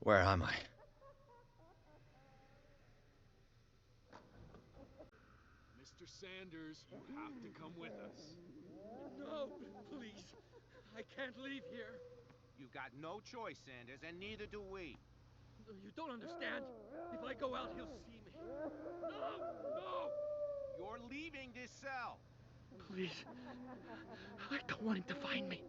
Where am I? Mr. Sanders, you have to come with us. No, please. I can't leave here. You've got no choice, Sanders, and neither do we. You don't understand. If I go out, he'll see me. No! No! You're leaving this cell. Please. I don't want him to find me.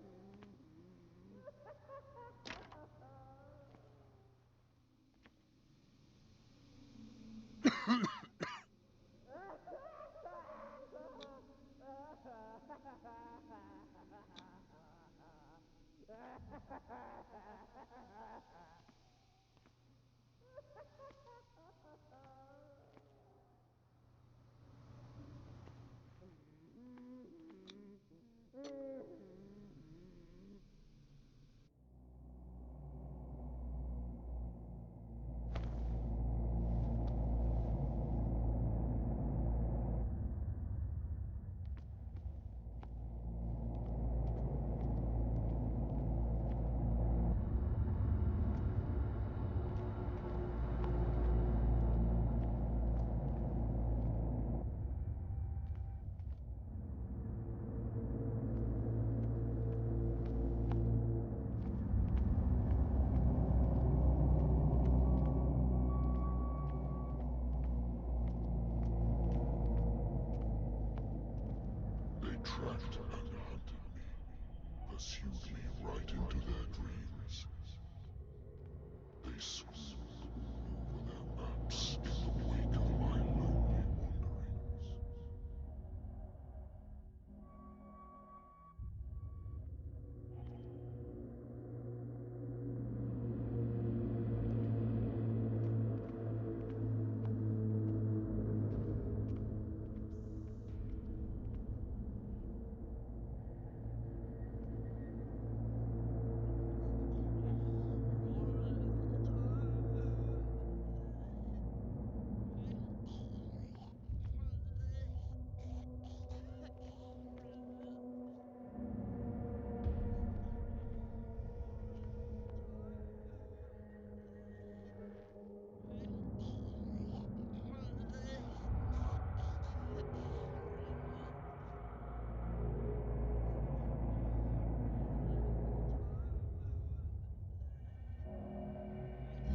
They tracked and hunted me, pursued me right into their dreams. They scrawled all over their maps in the wake of my lonely wanderings.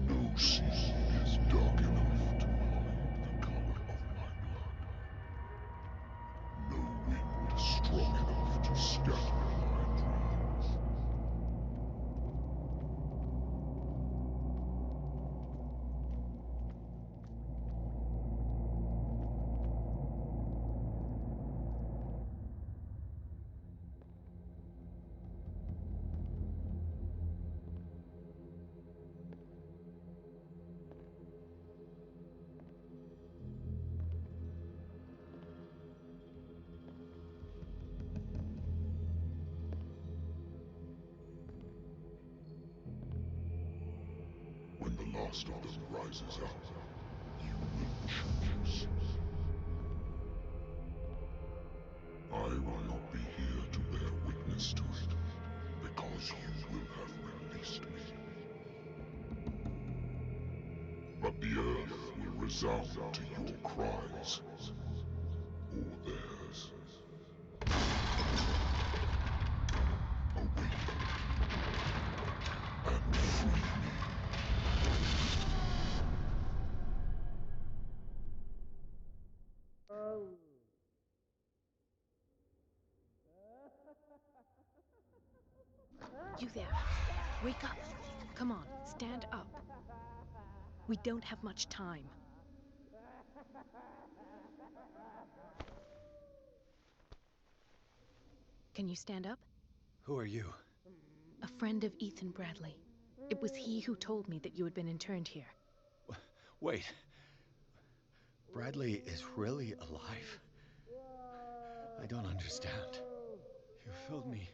No sea is dark enough to hide the color of my blood. No wind strong enough to scatter my dreams. When the last of them rises up, you will choose. I will not be here to bear witness to it, because you will have released me. But the earth will resound to your cries, or theirs. Awaken and free me. You there. Wake up. Come on, stand up. We don't have much time. Can you stand up? Who are you? A friend of Ethan Bradley. It was he who told me that you had been interned here. Wait. Bradley is really alive? I don't understand. You filled me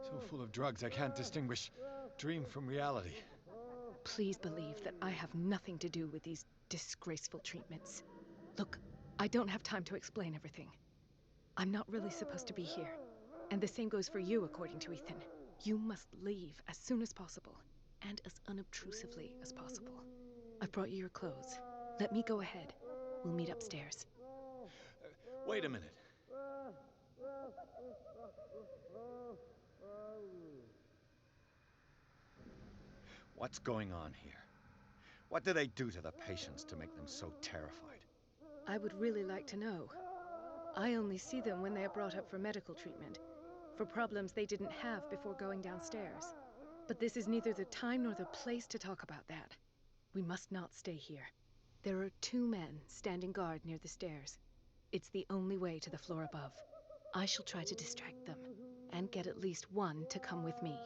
so full of drugs I can't distinguish dream from reality. Please believe that I have nothing to do with these disgraceful treatments. Look, I don't have time to explain everything. I'm not really supposed to be here. And the same goes for you, according to Ethan. You must leave as soon as possible. and as unobtrusively as possible. I've brought you your clothes. Let me go ahead. We'll meet upstairs. Wait a minute. What's going on here? What do they do to the patients to make them so terrified? I would really like to know. I only see them when they are brought up for medical treatment, for problems they didn't have before going downstairs. But this is neither the time nor the place to talk about that. We must not stay here. There are 2 men standing guard near the stairs. It's the only way to the floor above. I shall try to distract them, and get at least one to come with me.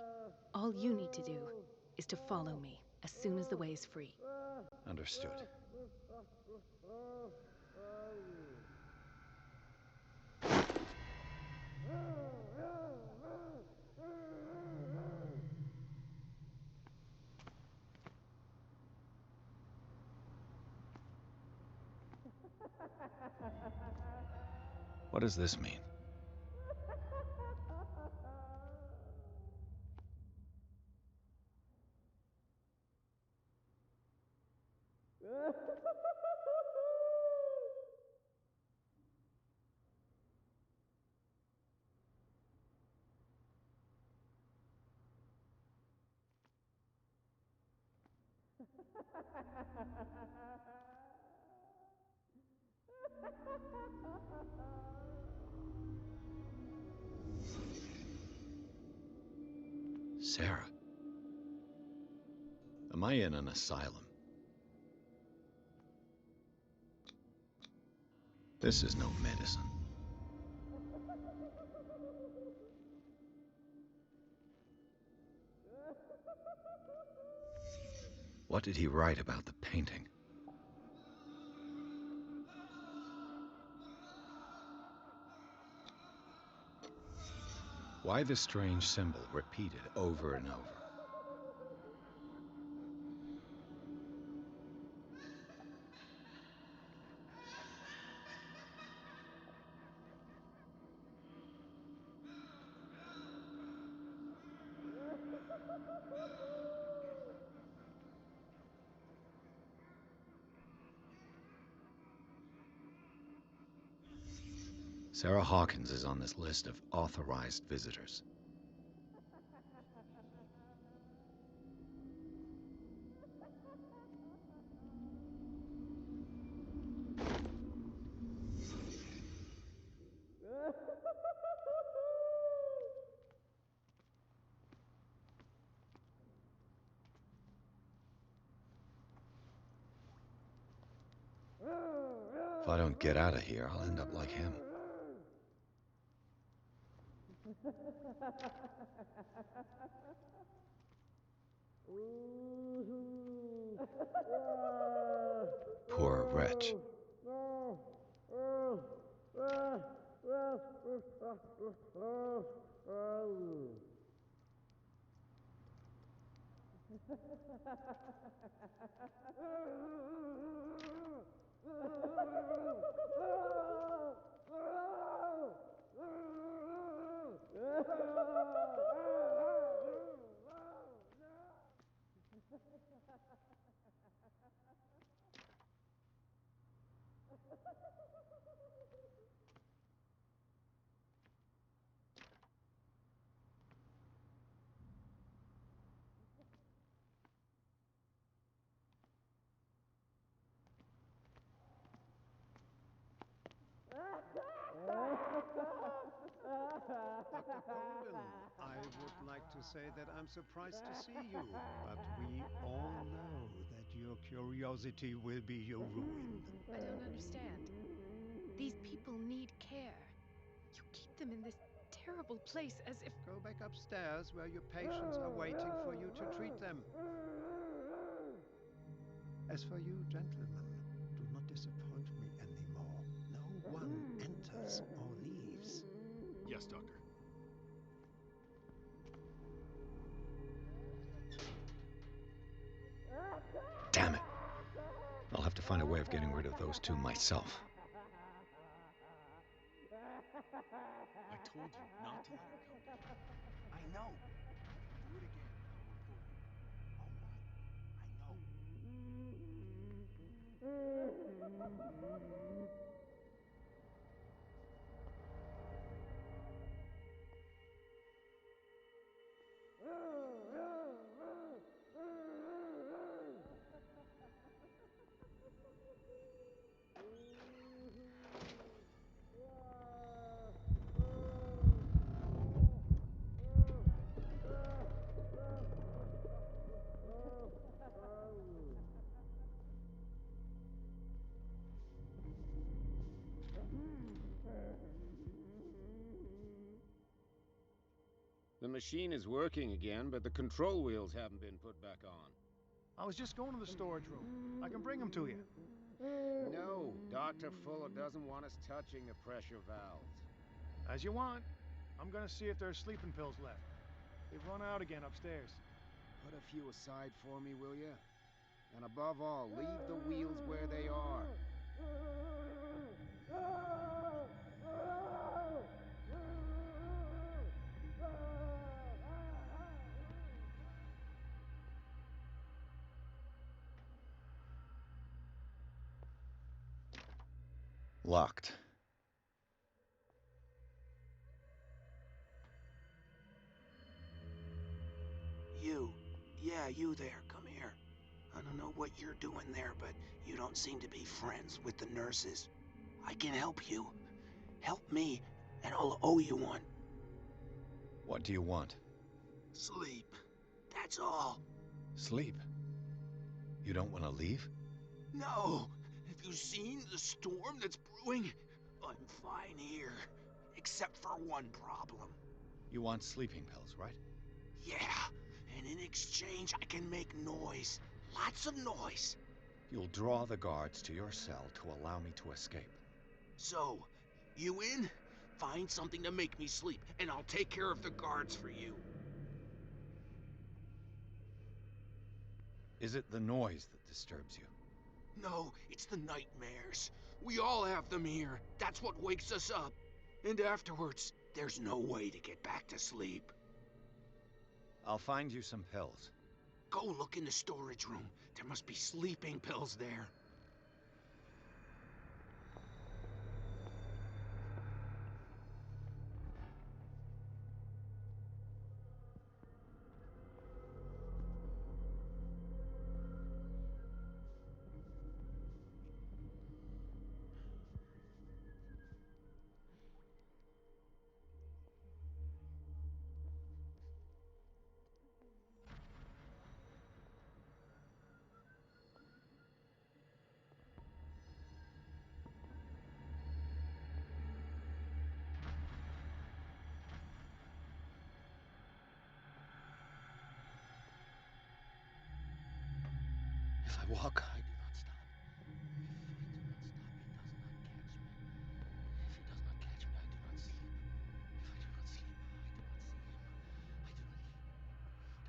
All you need to do is to follow me as soon as the way is free. Understood. What does this mean? Sarah. Am I in an asylum? This is no medicine. What did he write about the painting? Why the strange symbol repeated over and over? Sarah Hawkins is on this list of authorized visitors. If I don't get out of here, I'll end up like him. Poor wretch. Dr. Golden, I would like to say that I'm surprised to see you, but we all know that your curiosity will be your ruin. I don't understand. These people need care. You keep them in this terrible place as if... Go back upstairs where your patients are waiting for you to treat them. As for you, gentlemen, do not disappoint me anymore. No one enters or leaves. Yes, Doctor. Damn it. I'll have to find a way of getting rid of those 2 myself. I told you not to let her come to me. I know. Do it again. I will pull you. The machine is working again, but the control wheels haven't been put back on. I was just going to the storage room. I can bring them to you. No, Dr. Fuller doesn't want us touching the pressure valves. As you want. I'm gonna see if there's sleeping pills left. They've run out again upstairs. Put a few aside for me, will you? And above all, leave the wheels where they are. Locked. Yeah, you there, come here. I don't know what you're doing there, but you don't seem to be friends with the nurses. I can help you. Help me, and I'll owe you one. What do you want? Sleep. That's all. Sleep. You don't want to leave? No! Have you seen the storm that's brewing? I'm fine here. Except for one problem. You want sleeping pills, right? Yeah, and in exchange I can make noise. Lots of noise. You'll draw the guards to your cell to allow me to escape. So, you in? Find something to make me sleep, and I'll take care of the guards for you. Is it the noise that disturbs you? No, it's the nightmares. We all have them here. That's what wakes us up. And afterwards, there's no way to get back to sleep. I'll find you some pills. Go look in the storage room. There must be sleeping pills there. If I walk, I do not stop. If I do not stop, he does not catch me. If he does not catch me, I do not sleep. If I do not sleep, I do not see him. He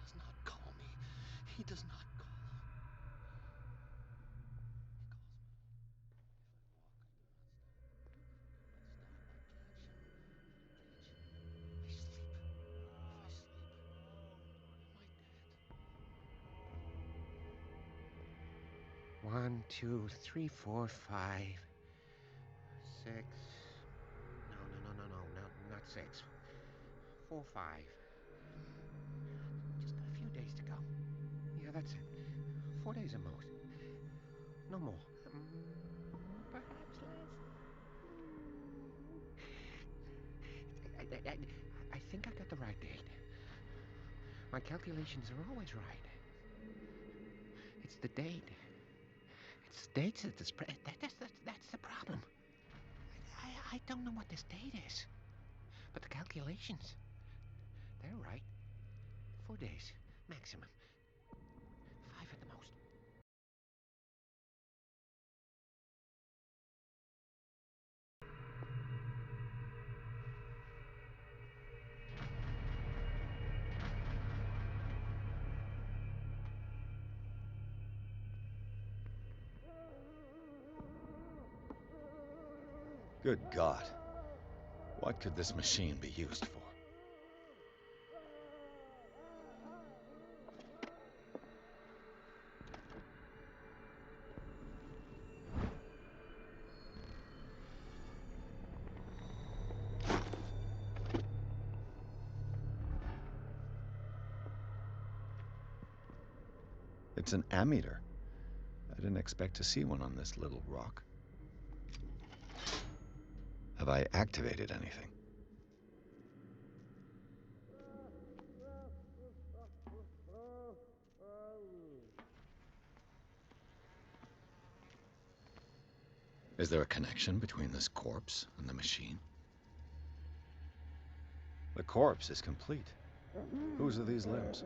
does not call me. He does not call. He calls me. If I walk, I do not stop. If I do not stop, I catch him. I sleep. If I sleep, am I dead? 1, 2, 3, 4, 5, 6. No, not 6. 4, 5. Just a few days to go. Yeah, that's it. 4 days at most. No more. Perhaps less. I think I got the right date. My calculations are always right. It's the date. It's the dates at this. That's the problem. I don't know what this date is, but the calculations, they're right. 4 days maximum. 5 at the most. Good God. What could this machine be used for? It's an ammeter. I didn't expect to see one on this little rock. Have I activated anything? Is there a connection between this corpse and the machine? The corpse is complete. Whose are these limbs?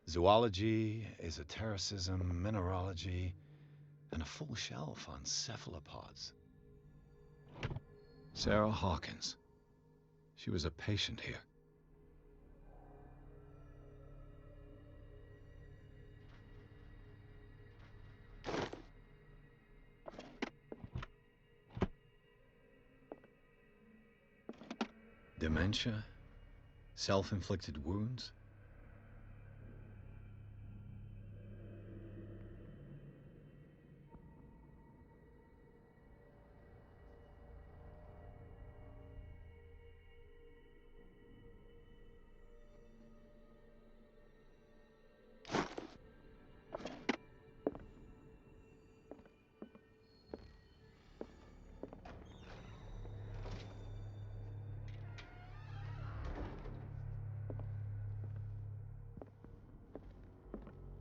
Zoology, esotericism, mineralogy, and a full shelf on cephalopods. Sarah Hawkins. She was a patient here. Dementia? Self-inflicted wounds?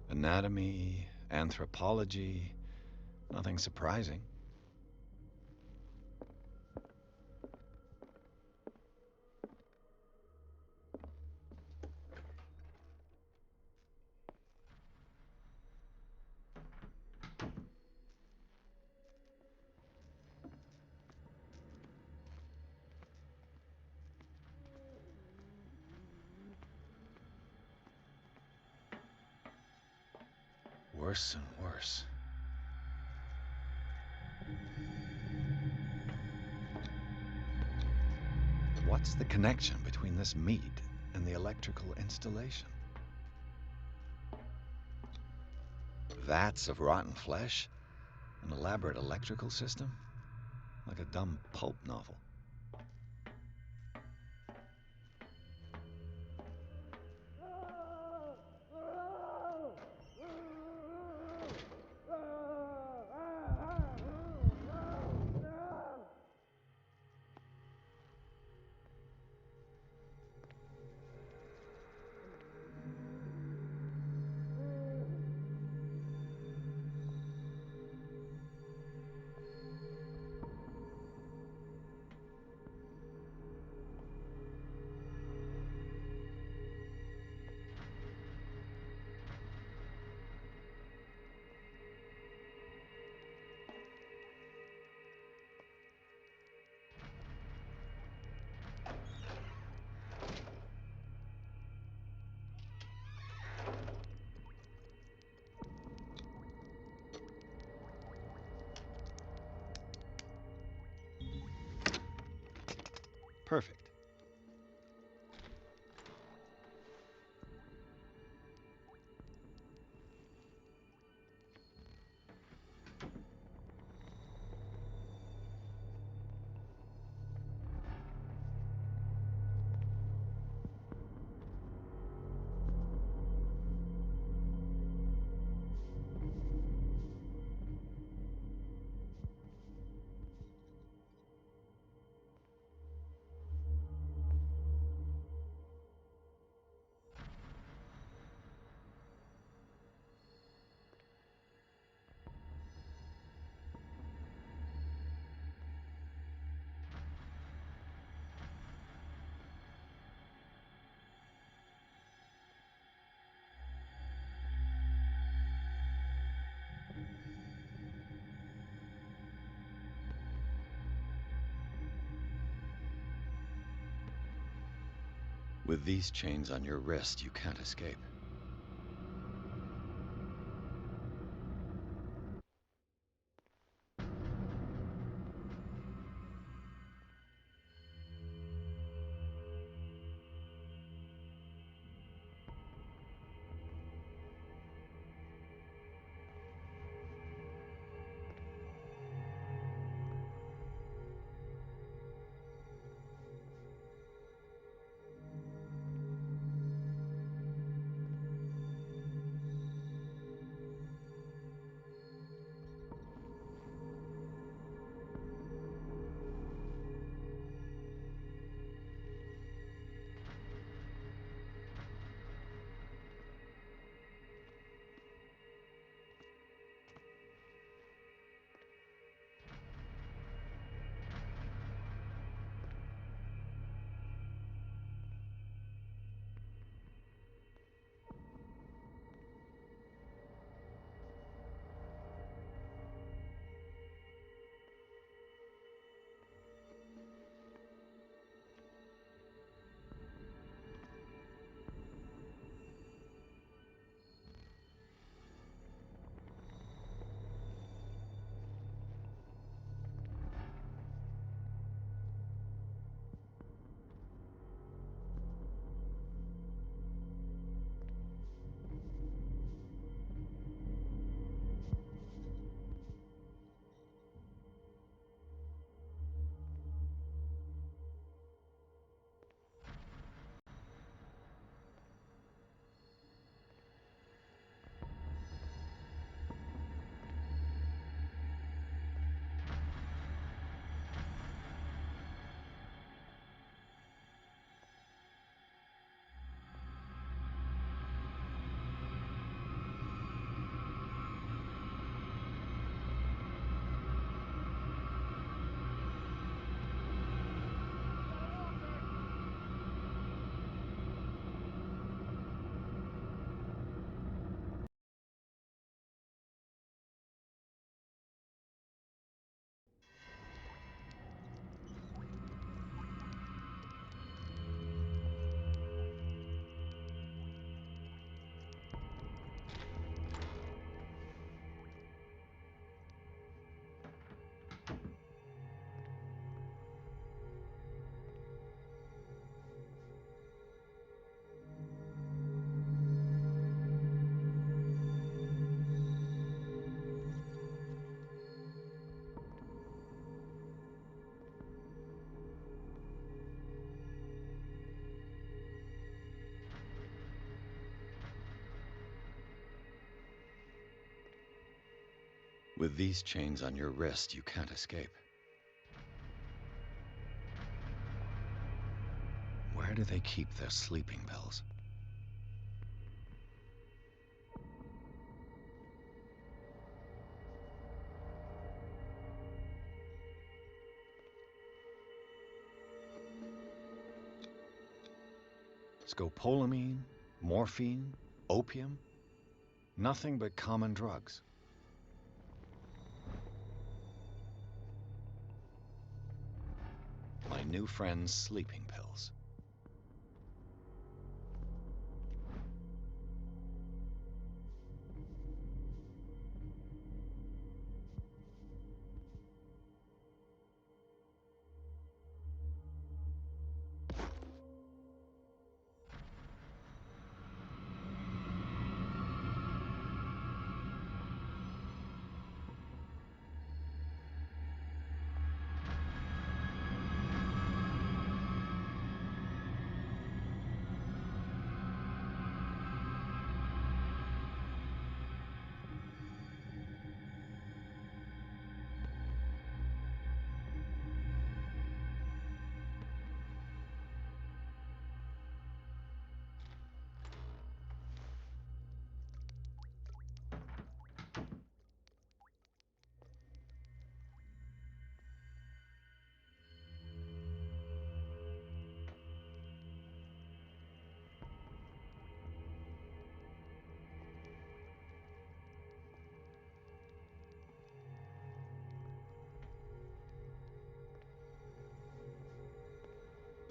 Anatomy, anthropology, nothing surprising. Worse and worse. What's the connection between this meat and the electrical installation? Vats of rotten flesh? An elaborate electrical system? Like a dumb pulp novel. Perfect. With these chains on your wrist, you can't escape. With these chains on your wrist, you can't escape. Where do they keep their sleeping pills? Scopolamine, morphine, opium, nothing but common drugs. My new friend's sleeping pills.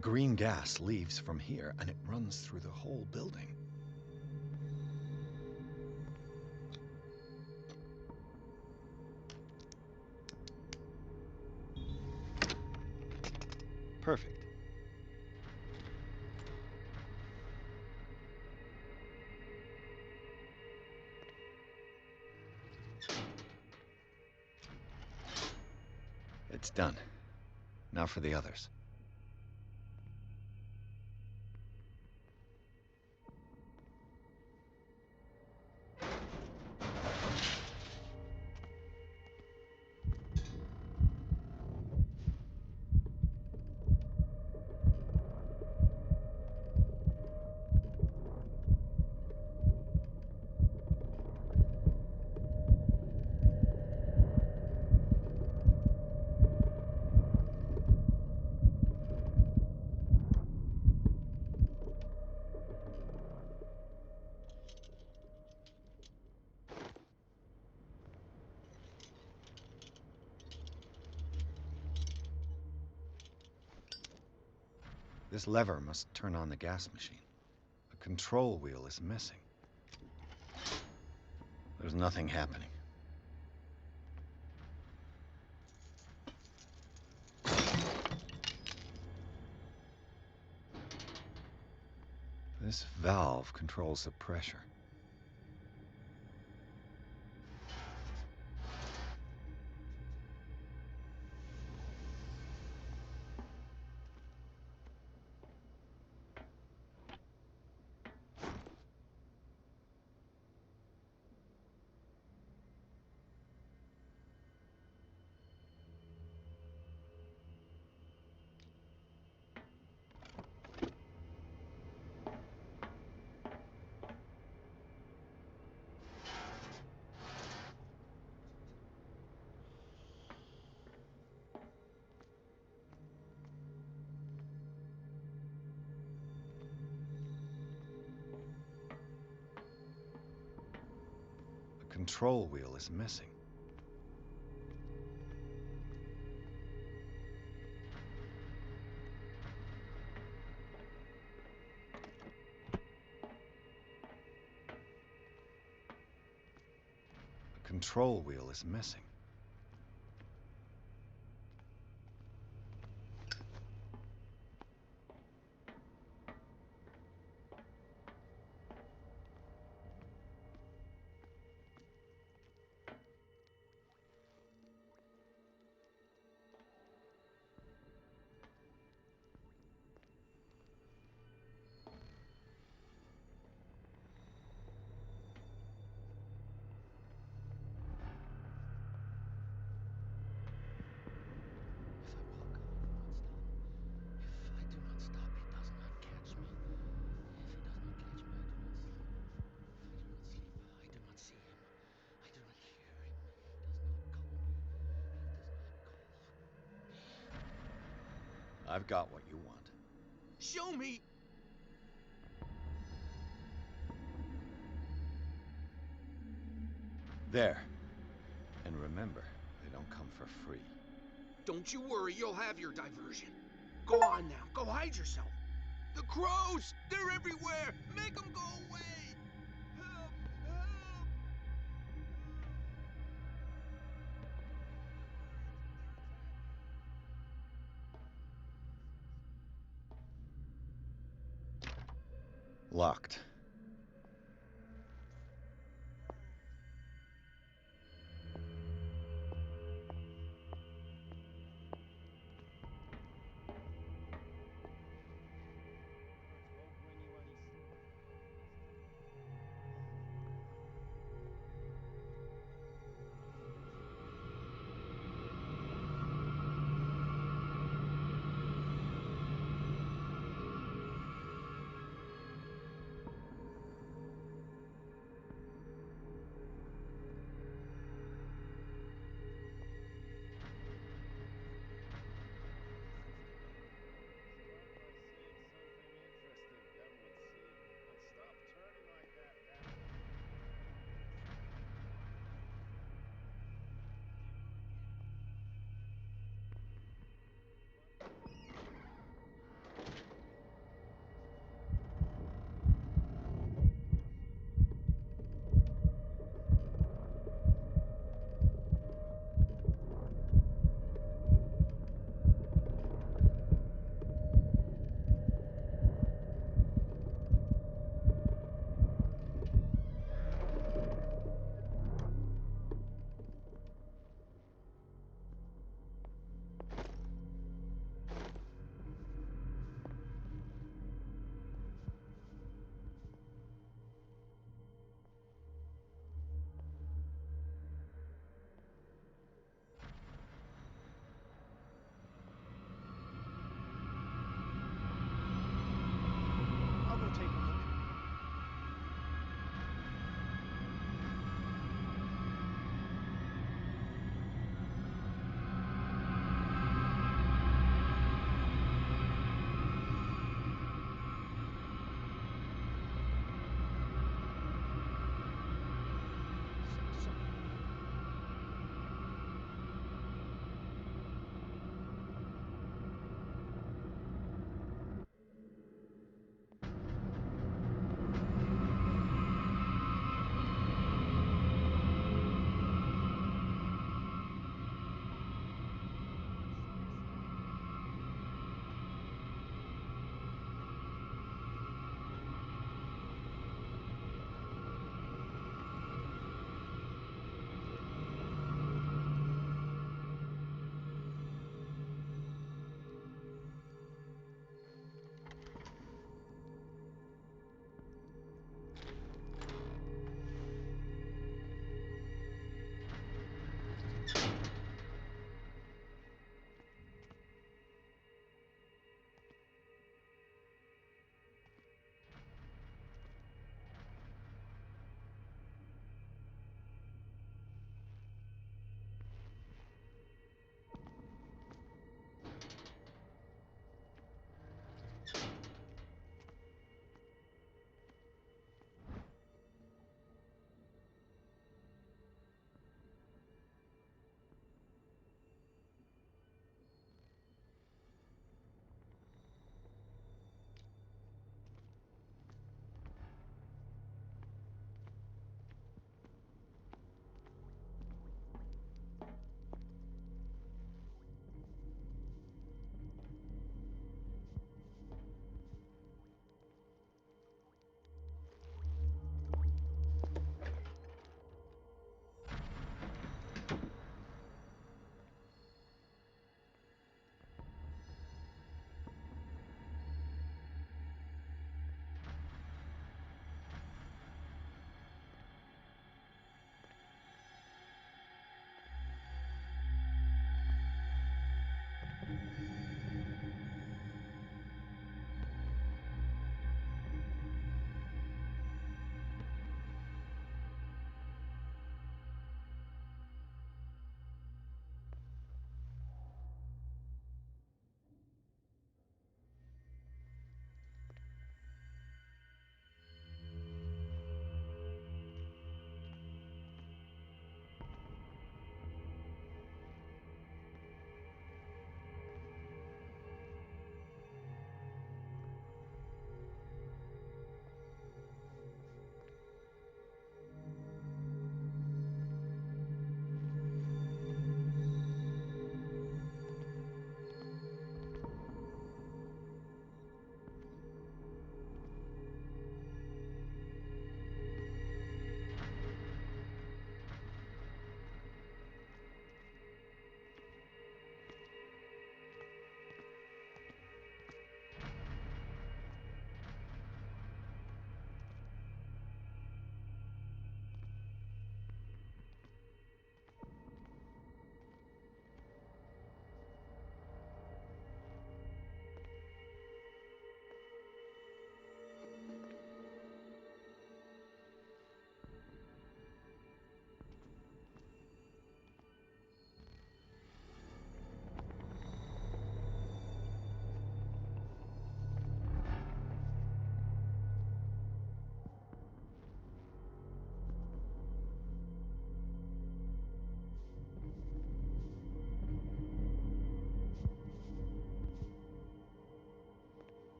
The green gas leaves from here, and it runs through the whole building. Perfect. It's done. Now for the others. This lever must turn on the gas machine. The control wheel is missing. There's nothing happening. This valve controls the pressure. The control wheel is missing. The control wheel is missing. I've got what you want. Show me! There. And remember, they don't come for free. Don't you worry, you'll have your diversion. Go on now, go hide yourself. The crows! They're everywhere! Make them go away! Help! Help! Locked.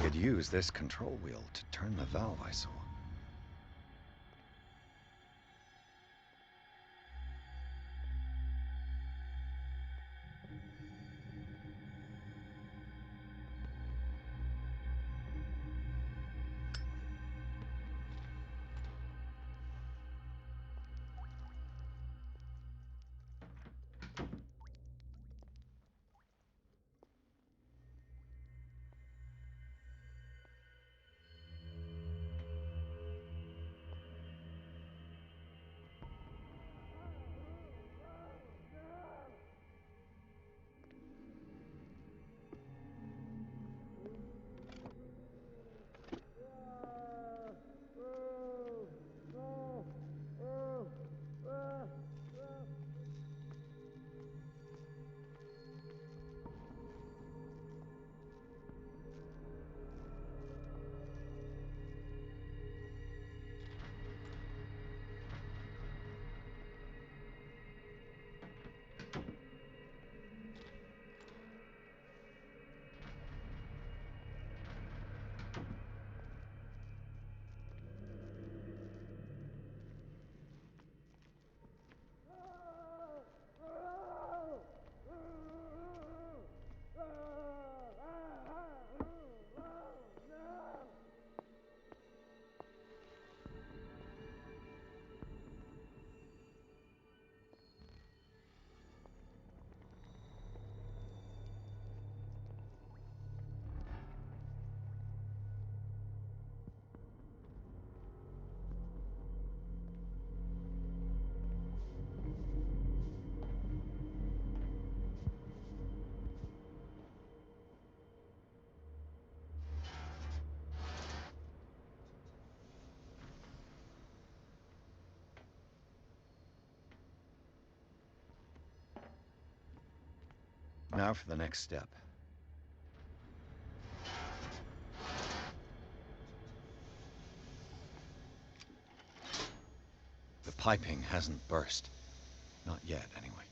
could use this control wheel to turn the valve I saw. Now for the next step. The piping hasn't burst. Not yet, anyway.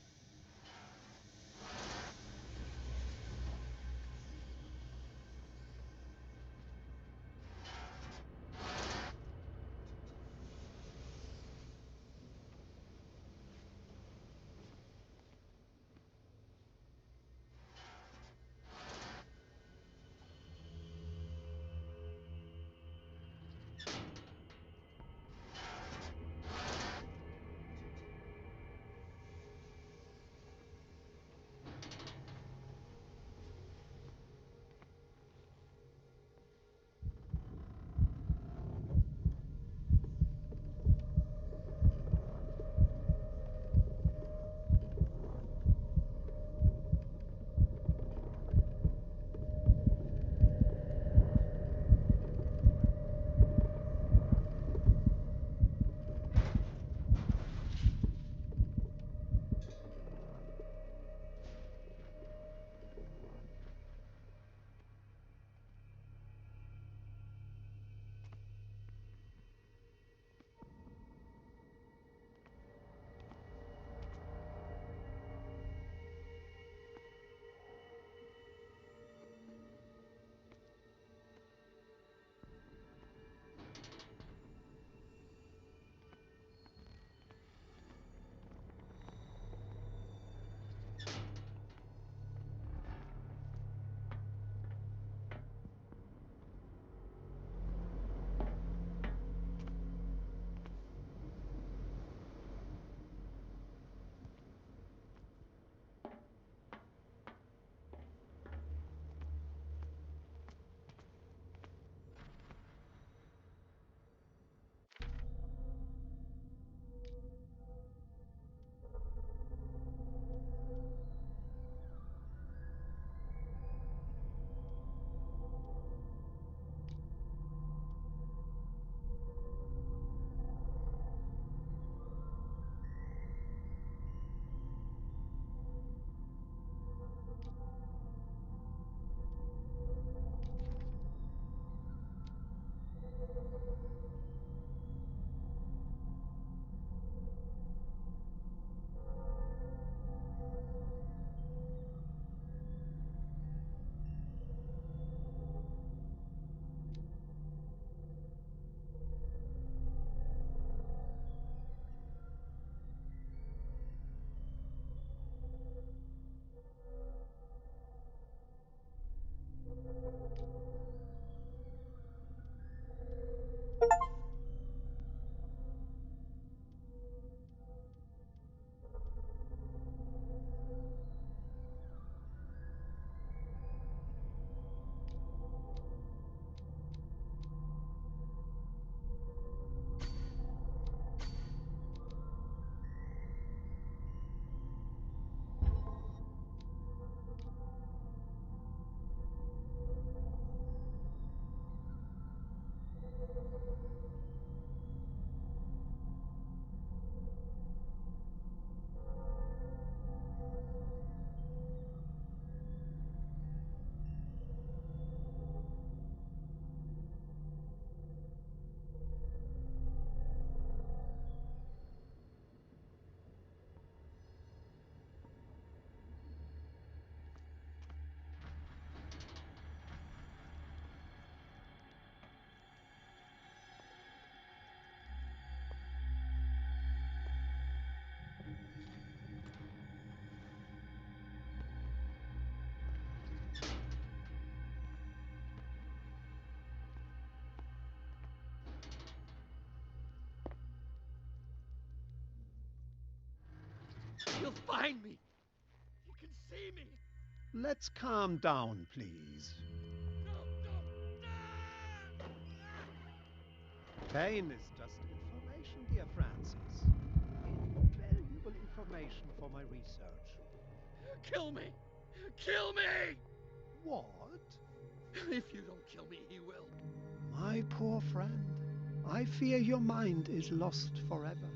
He'll find me. He can see me. Let's calm down, please. No, no. Pain is just information, dear Francis. Invaluable information for my research. Kill me. Kill me. What? If you don't kill me, he will. My poor friend, I fear your mind is lost forever.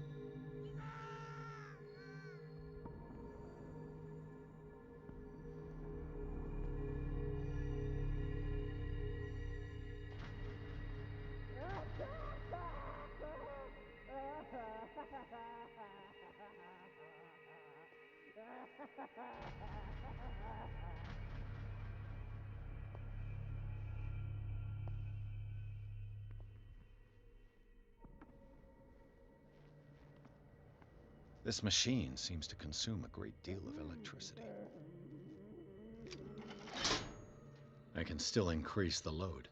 This machine seems to consume a great deal of electricity. I can still increase the load.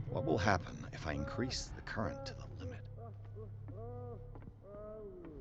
What will happen if I increase the current to the limit? What was built up inside me?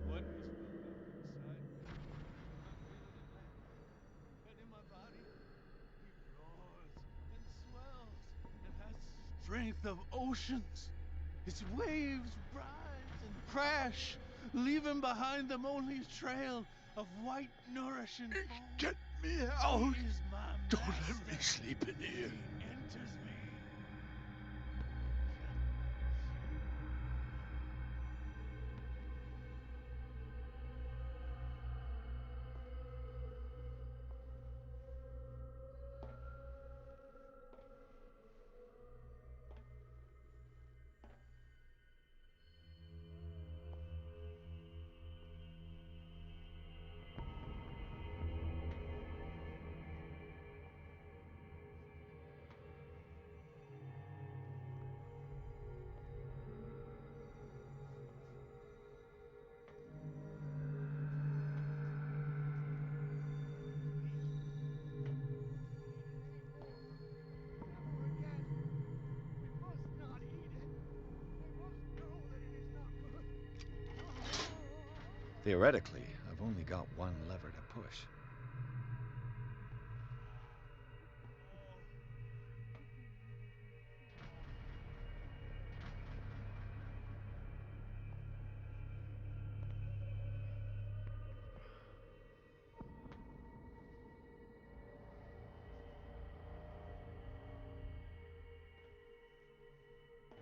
I feel it in my head and in my body. It roars and swells and has strength of oceans. Its waves rise and crash, leaving behind them only a trail of white, nourishing foam. Get me out! He is my Don't let me master. sleep in here. He enters me. Theoretically, I've only got one lever to push.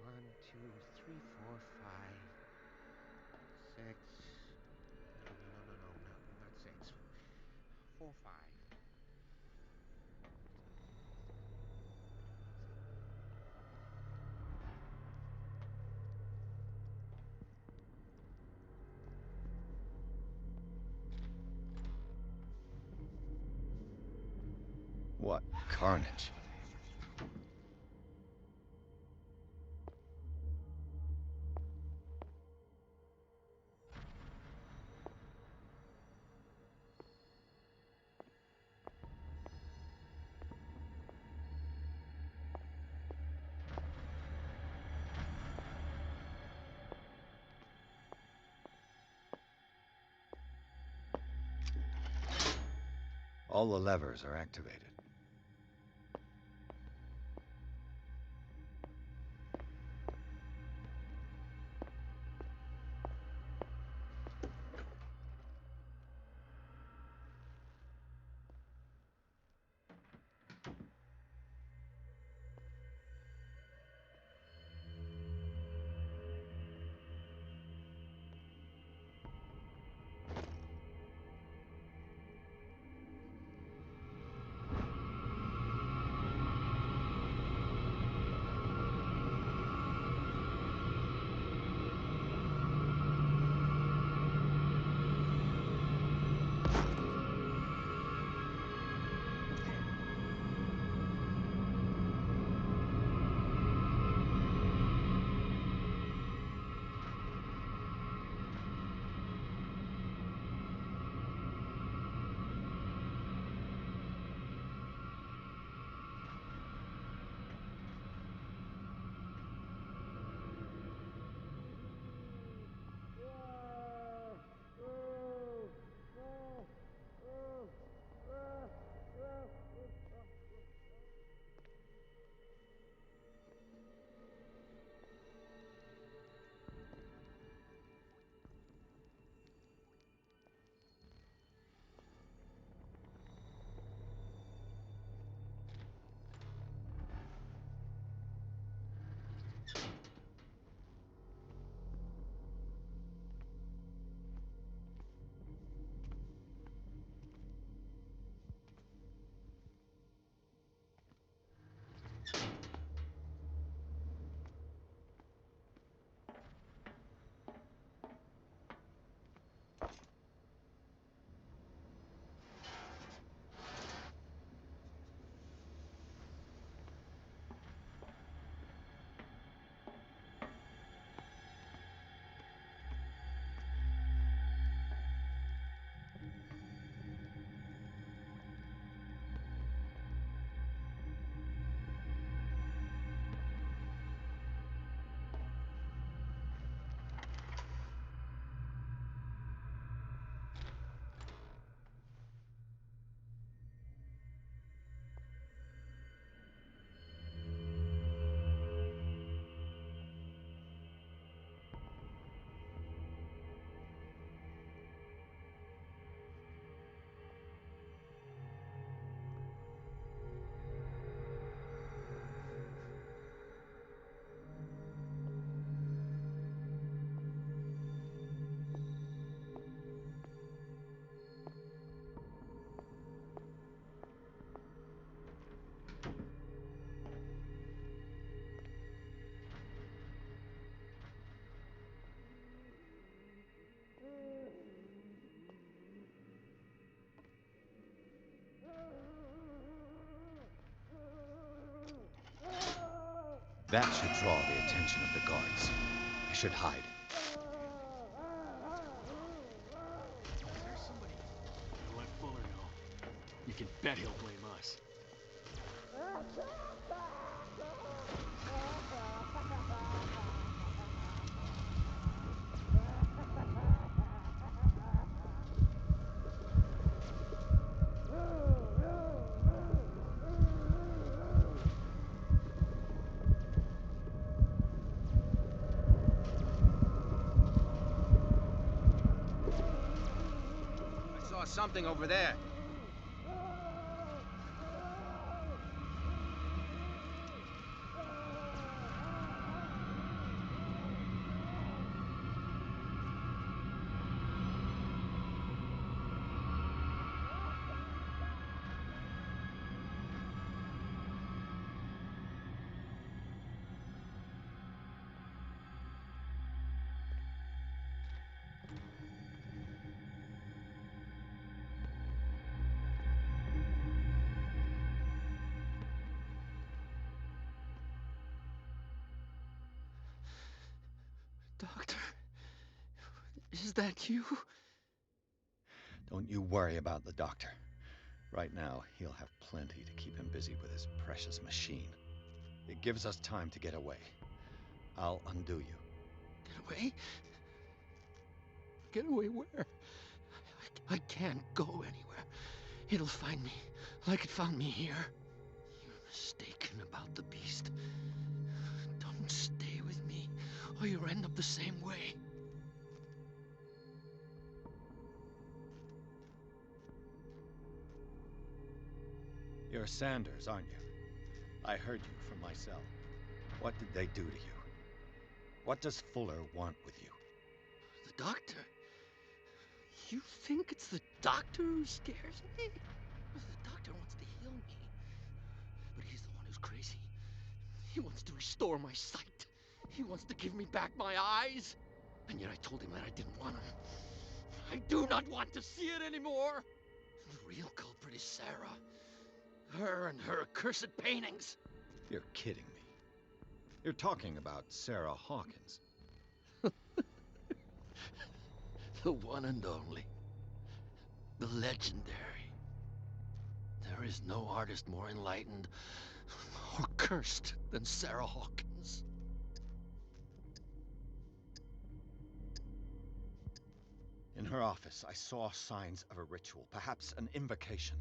One, two, three, four, five, six. No, not six. 4, 5. What carnage. All the levers are activated. That should draw the attention of the guards. I should hide. There's somebody. Let Fuller know. You can bet he'll blame us. something over there. Doctor, is that you? Don't you worry about the doctor. Right now, he'll have plenty to keep him busy with his precious machine. It gives us time to get away. I'll undo you. Get away? Get away where? I can't go anywhere. It'll find me, like it found me here. You're mistaken about the beast. Don't stay with me, or you'll end up the same way. You're Sanders, aren't you? I heard you from my cell. What did they do to you? What does Fuller want with you? The doctor? You think it's the doctor who scares me? The doctor wants to heal me. But he's the one who's crazy. He wants to restore my sight. He wants to give me back my eyes. And yet I told him that I didn't want him. I do not want to see it anymore. The real culprit is Sarah. Her and her accursed paintings. You're kidding me. You're talking about Sarah Hawkins. The one and only. The legendary. There is no artist more enlightened or cursed than Sarah Hawkins. In her office, I saw signs of a ritual, perhaps an invocation.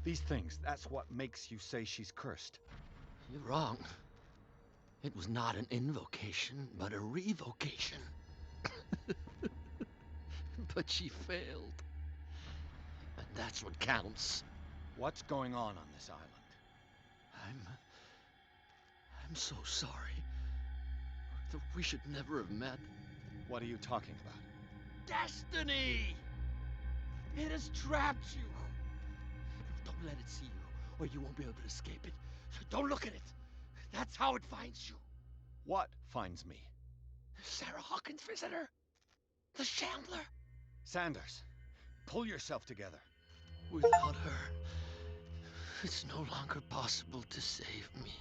These things, that's what makes you say she's cursed. You're wrong. It was not an invocation, but a revocation. But she failed. And that's what counts. What's going on this island? I'm so sorry. We should never have met. What are you talking about? Destiny! It has trapped you. Don't let it see you, or you won't be able to escape it. Don't look at it. That's how it finds you. What finds me? Sarah Hawkins' visitor. The Shambler. Sanders, pull yourself together. Without her, it's no longer possible to save me.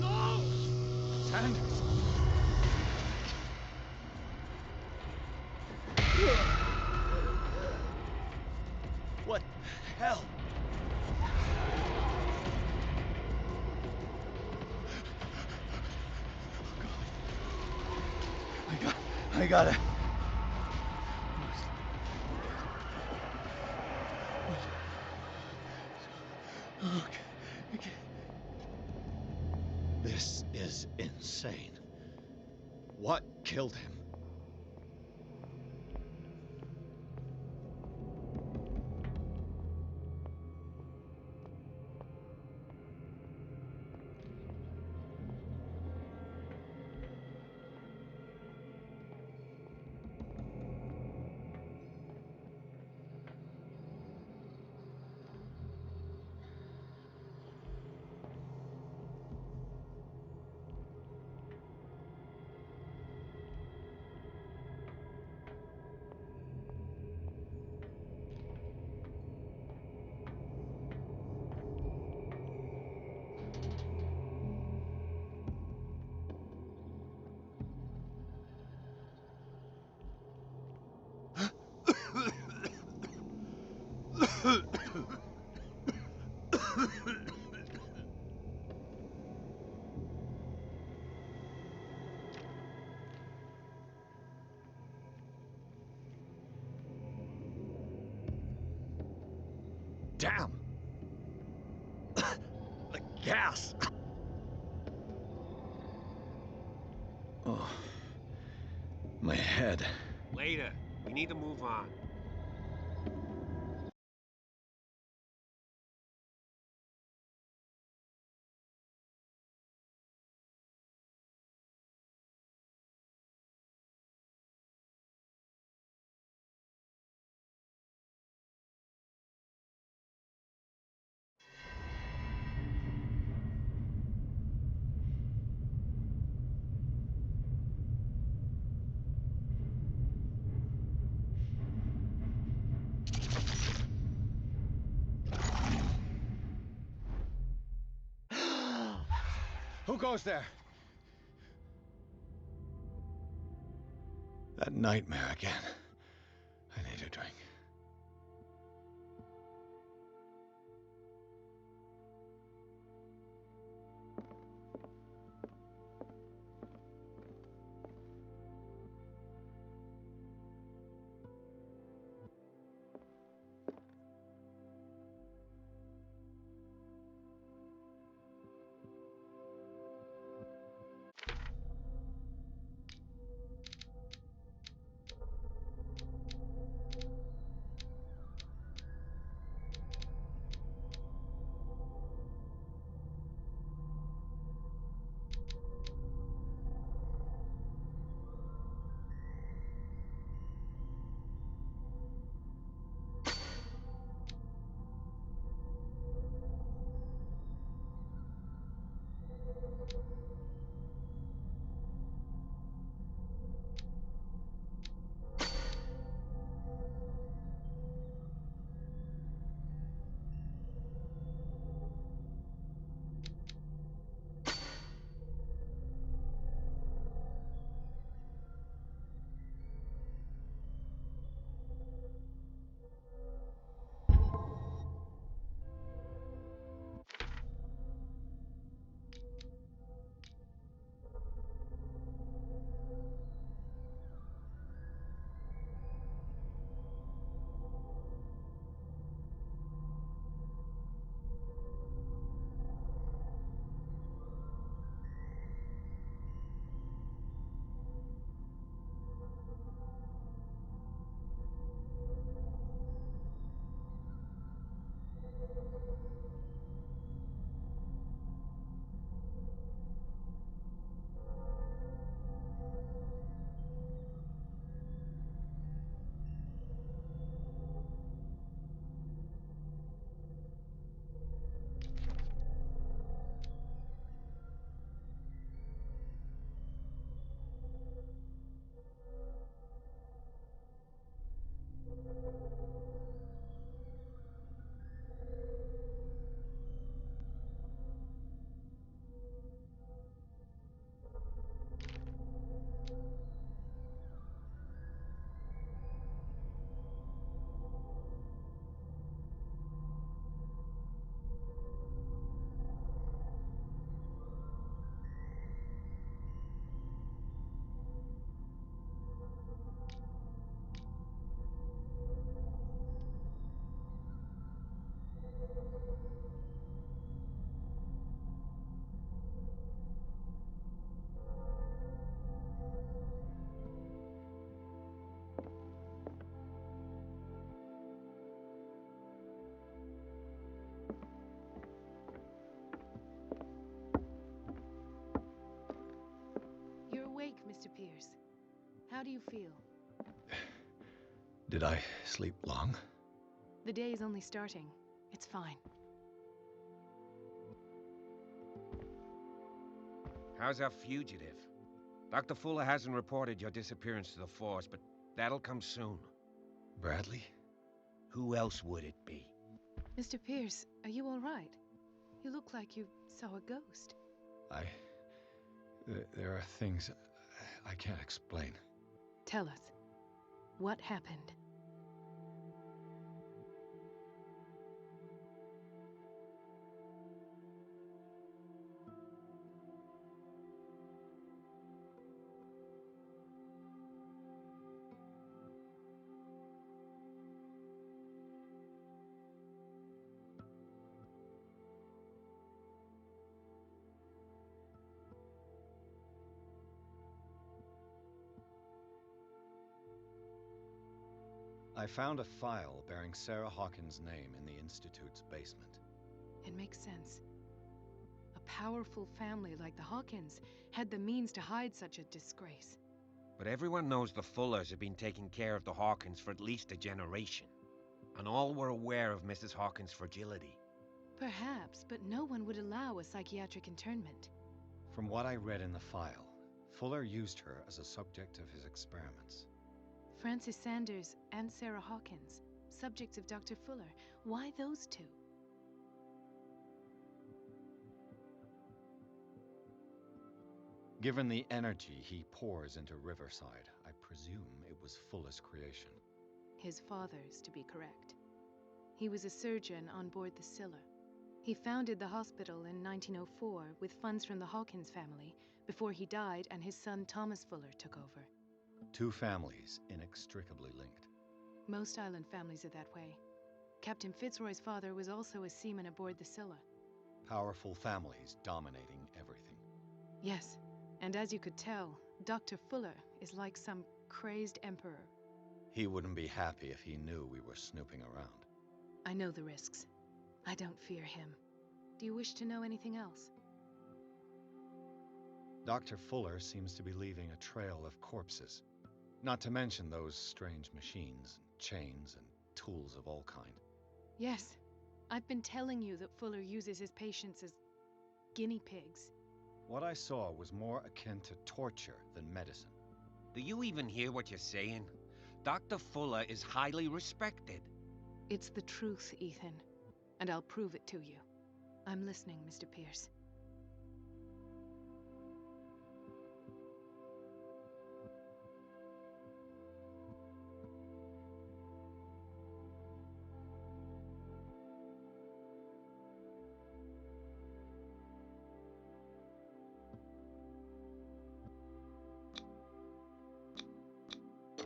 No! Sanders! What the hell? I gotta... Okay. This is insane. What killed him? Damn! The gas! My head. Later. We need to move on. Who goes there? That nightmare again. I need a drink. You're awake, Mr. Pierce. How do you feel? Did I sleep long? The day is only starting. It's fine. How's our fugitive? Dr. Fuller hasn't reported your disappearance to the force, but that'll come soon. Bradley? Who else would it be? Mr. Pierce, are you all right? You look like you saw a ghost. There are things I can't explain. Tell us. What happened? I found a file bearing Sarah Hawkins' name in the Institute's basement. It makes sense. A powerful family like the Hawkins had the means to hide such a disgrace. But everyone knows the Fullers have been taking care of the Hawkins for at least a generation. And all were aware of Mrs. Hawkins' fragility. Perhaps, but no one would allow a psychiatric internment. From what I read in the file, Fuller used her as a subject of his experiments. Francis Sanders and Sarah Hawkins, subjects of Dr. Fuller. Why those two? Given the energy he pours into Riverside, I presume it was Fuller's creation. His father's, to be correct. He was a surgeon on board the Scylla. He founded the hospital in 1904 with funds from the Hawkins family before he died and his son Thomas Fuller took over. Two families inextricably linked. Most island families are that way. Captain Fitzroy's father was also a seaman aboard the Scylla. Powerful families dominating everything. Yes, and as you could tell, Dr. Fuller is like some crazed emperor. He wouldn't be happy if he knew we were snooping around. I know the risks. I don't fear him. Do you wish to know anything else? Dr. Fuller seems to be leaving a trail of corpses. Not to mention those strange machines, chains, and tools of all kind. Yes. I've been telling you that Fuller uses his patients as guinea pigs. What I saw was more akin to torture than medicine. Do you even hear what you're saying? Dr. Fuller is highly respected. It's the truth, Ethan. And I'll prove it to you. I'm listening, Mr. Pierce.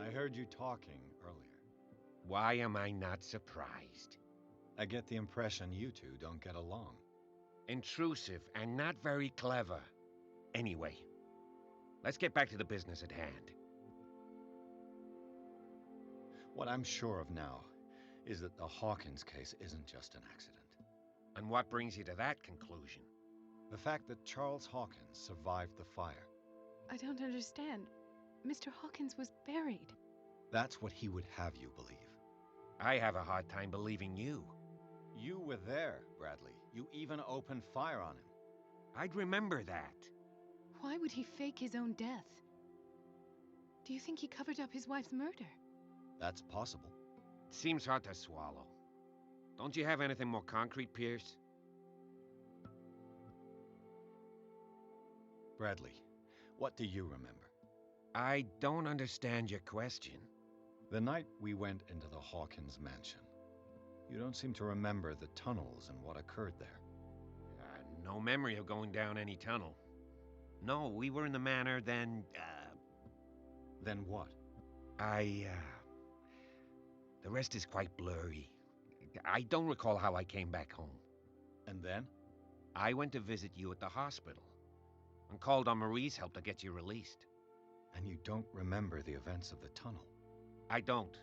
I heard you talking earlier. Why am I not surprised? I get the impression you two don't get along. Intrusive and not very clever. Anyway, let's get back to the business at hand. What I'm sure of now is that the Hawkins case isn't just an accident. And what brings you to that conclusion? The fact that Charles Hawkins survived the fire. I don't understand. Mr. Hawkins was buried. That's what he would have you believe. I have a hard time believing you. You were there, Bradley. You even opened fire on him. I'd remember that. Why would he fake his own death? Do you think he covered up his wife's murder? That's possible. Seems hard to swallow. Don't you have anything more concrete, Pierce? Bradley, what do you remember? I don't understand your question. The night we went into the Hawkins mansion. You don't seem to remember the tunnels and what occurred there. No memory of going down any tunnel. No, we were in the manor, then, Then what? The rest is quite blurry. I don't recall how I came back home. And then? I went to visit you at the hospital, and called on Marie's help to get you released. And you don't remember the events of the tunnel? I don't.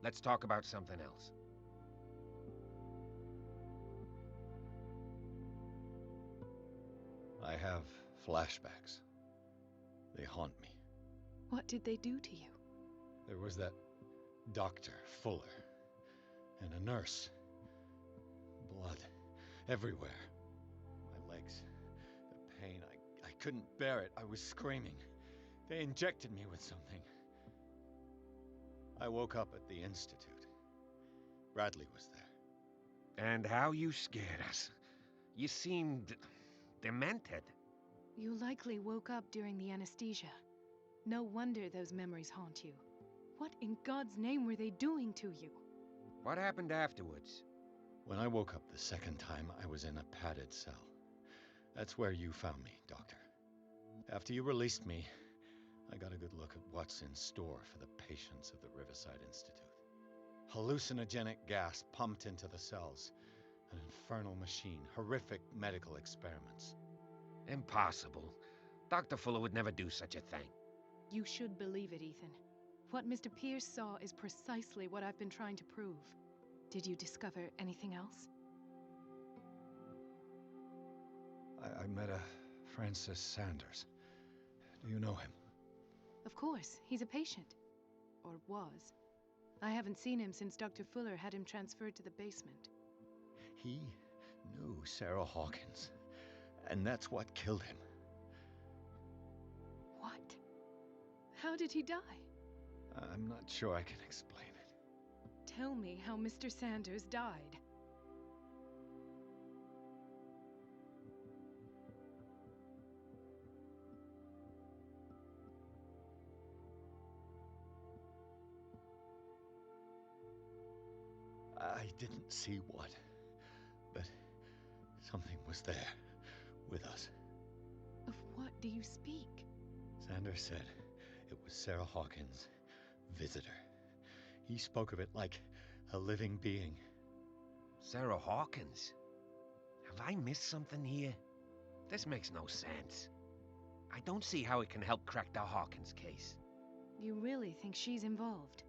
Let's talk about something else. I have flashbacks. They haunt me. What did they do to you? There was that Dr. Fuller, and a nurse. Blood everywhere. My legs, the pain, I couldn't bear it. I was screaming. They injected me with something. I woke up at the Institute. Bradley was there. And how you scared us. You seemed demented. You likely woke up during the anesthesia. No wonder those memories haunt you. What in God's name were they doing to you? What happened afterwards? When I woke up the second time, I was in a padded cell. That's where you found me, Doctor. After you released me, I got a good look at what's in store for the patients of the Riverside Institute. Hallucinogenic gas pumped into the cells. An infernal machine. Horrific medical experiments. Impossible. Dr. Fuller would never do such a thing. You should believe it, Ethan. What Mr. Pierce saw is precisely what I've been trying to prove. Did you discover anything else? I met a Francis Sanders. Do you know him? Of course, he's a patient. Or was. I haven't seen him since Dr. Fuller had him transferred to the basement. He knew Sarah Hawkins, and that's what killed him. What? How did he die? I'm not sure I can explain it. Tell me how Mr. Sanders died. I didn't see what, but something was there, with us. Of what do you speak? Sanders said it was Sarah Hawkins' visitor. He spoke of it like a living being. Sarah Hawkins? Have I missed something here? This makes no sense. I don't see how it can help crack the Hawkins case. You really think she's involved?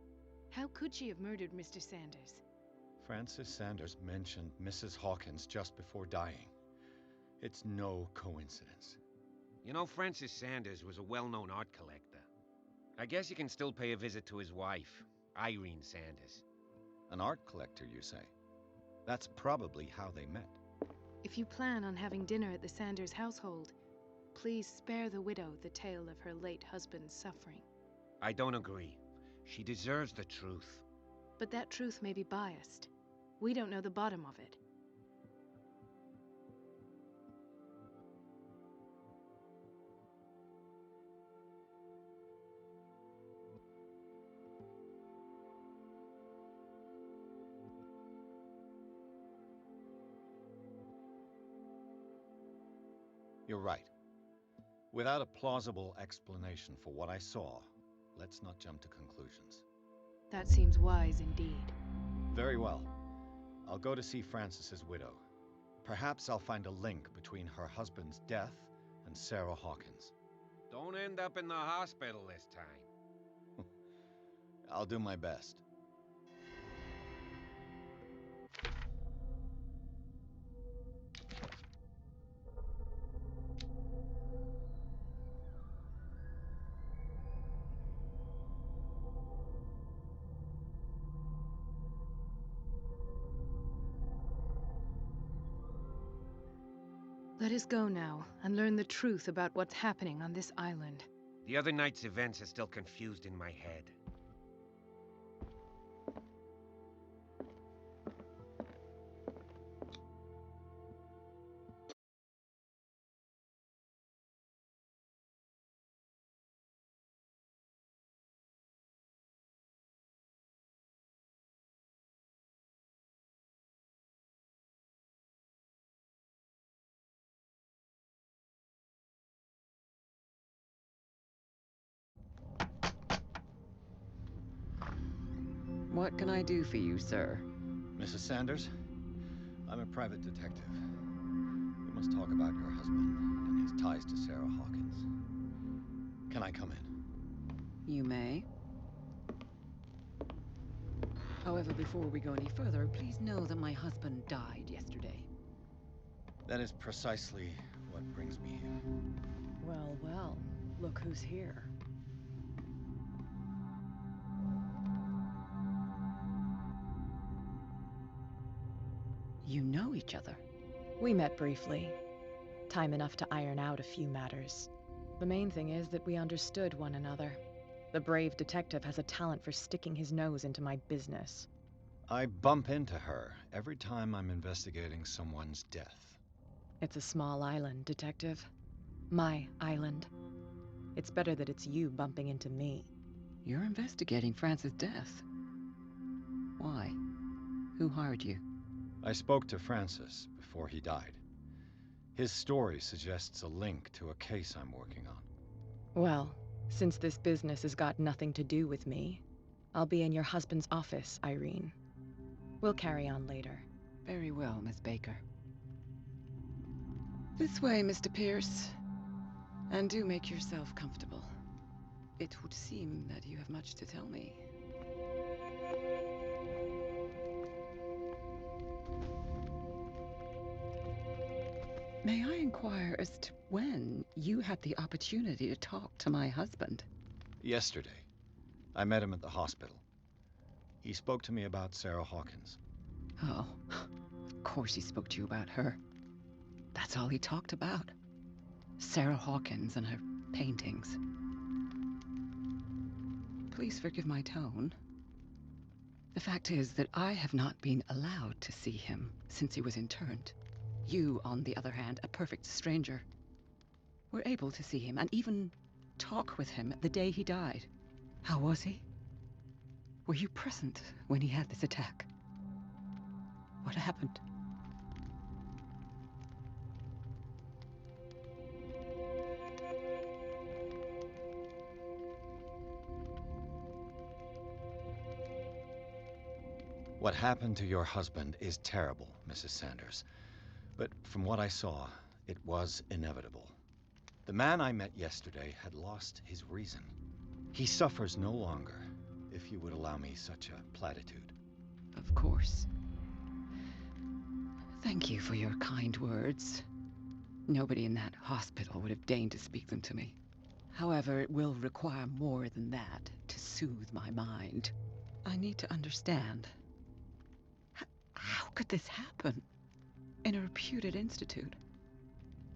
How could she have murdered Mr. Sanders? Francis Sanders mentioned Mrs. Hawkins just before dying. It's no coincidence. You know, Francis Sanders was a well-known art collector. I guess you can still pay a visit to his wife, Irene Sanders. An art collector, you say? That's probably how they met. If you plan on having dinner at the Sanders household, please spare the widow the tale of her late husband's suffering. I don't agree. She deserves the truth. But that truth may be biased. We don't know the bottom of it. You're right. Without a plausible explanation for what I saw, let's not jump to conclusions. That seems wise indeed. Very well. I'll go to see Francis's widow. Perhaps I'll find a link between her husband's death and Sarah Hawkins. Don't end up in the hospital this time. I'll do my best. Let us go now and learn the truth about what's happening on this island. The other night's events are still confused in my head. What can I do for you, sir? Mrs. Sanders, I'm a private detective. We must talk about your husband and his ties to Sarah Hawkins. Can I come in? You may. However, before we go any further, please know that my husband died yesterday. That is precisely what brings me here. Well, well, look who's here. You know each other. We met briefly. Time enough to iron out a few matters. The main thing is that we understood one another. The brave detective has a talent for sticking his nose into my business. I bump into her every time I'm investigating someone's death. It's a small island, Detective. My island. It's better that it's you bumping into me. You're investigating Francis' death. Why? Who hired you? I spoke to Francis before he died. His story suggests a link to a case I'm working on. Well, since this business has got nothing to do with me, I'll be in your husband's office, Irene. We'll carry on later. Very well, Miss Baker. This way, Mr. Pierce. And do make yourself comfortable. It would seem that you have much to tell me. May I inquire as to when you had the opportunity to talk to my husband? Yesterday. I met him at the hospital. He spoke to me about Sarah Hawkins. Oh, of course he spoke to you about her. That's all he talked about. Sarah Hawkins and her paintings. Please forgive my tone. The fact is that I have not been allowed to see him since he was interned. You, on the other hand, a perfect stranger, were able to see him and even talk with him the day he died. How was he? Were you present when he had this attack? What happened? What happened to your husband is terrible, Mrs. Sanders. But from what I saw, it was inevitable. The man I met yesterday had lost his reason. He suffers no longer, if you would allow me such a platitude. Of course. Thank you for your kind words. Nobody in that hospital would have deigned to speak them to me. However, it will require more than that to soothe my mind. I need to understand. How could this happen? In a reputed institute?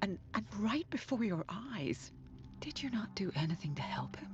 And right before your eyes? Did you not do anything to help him?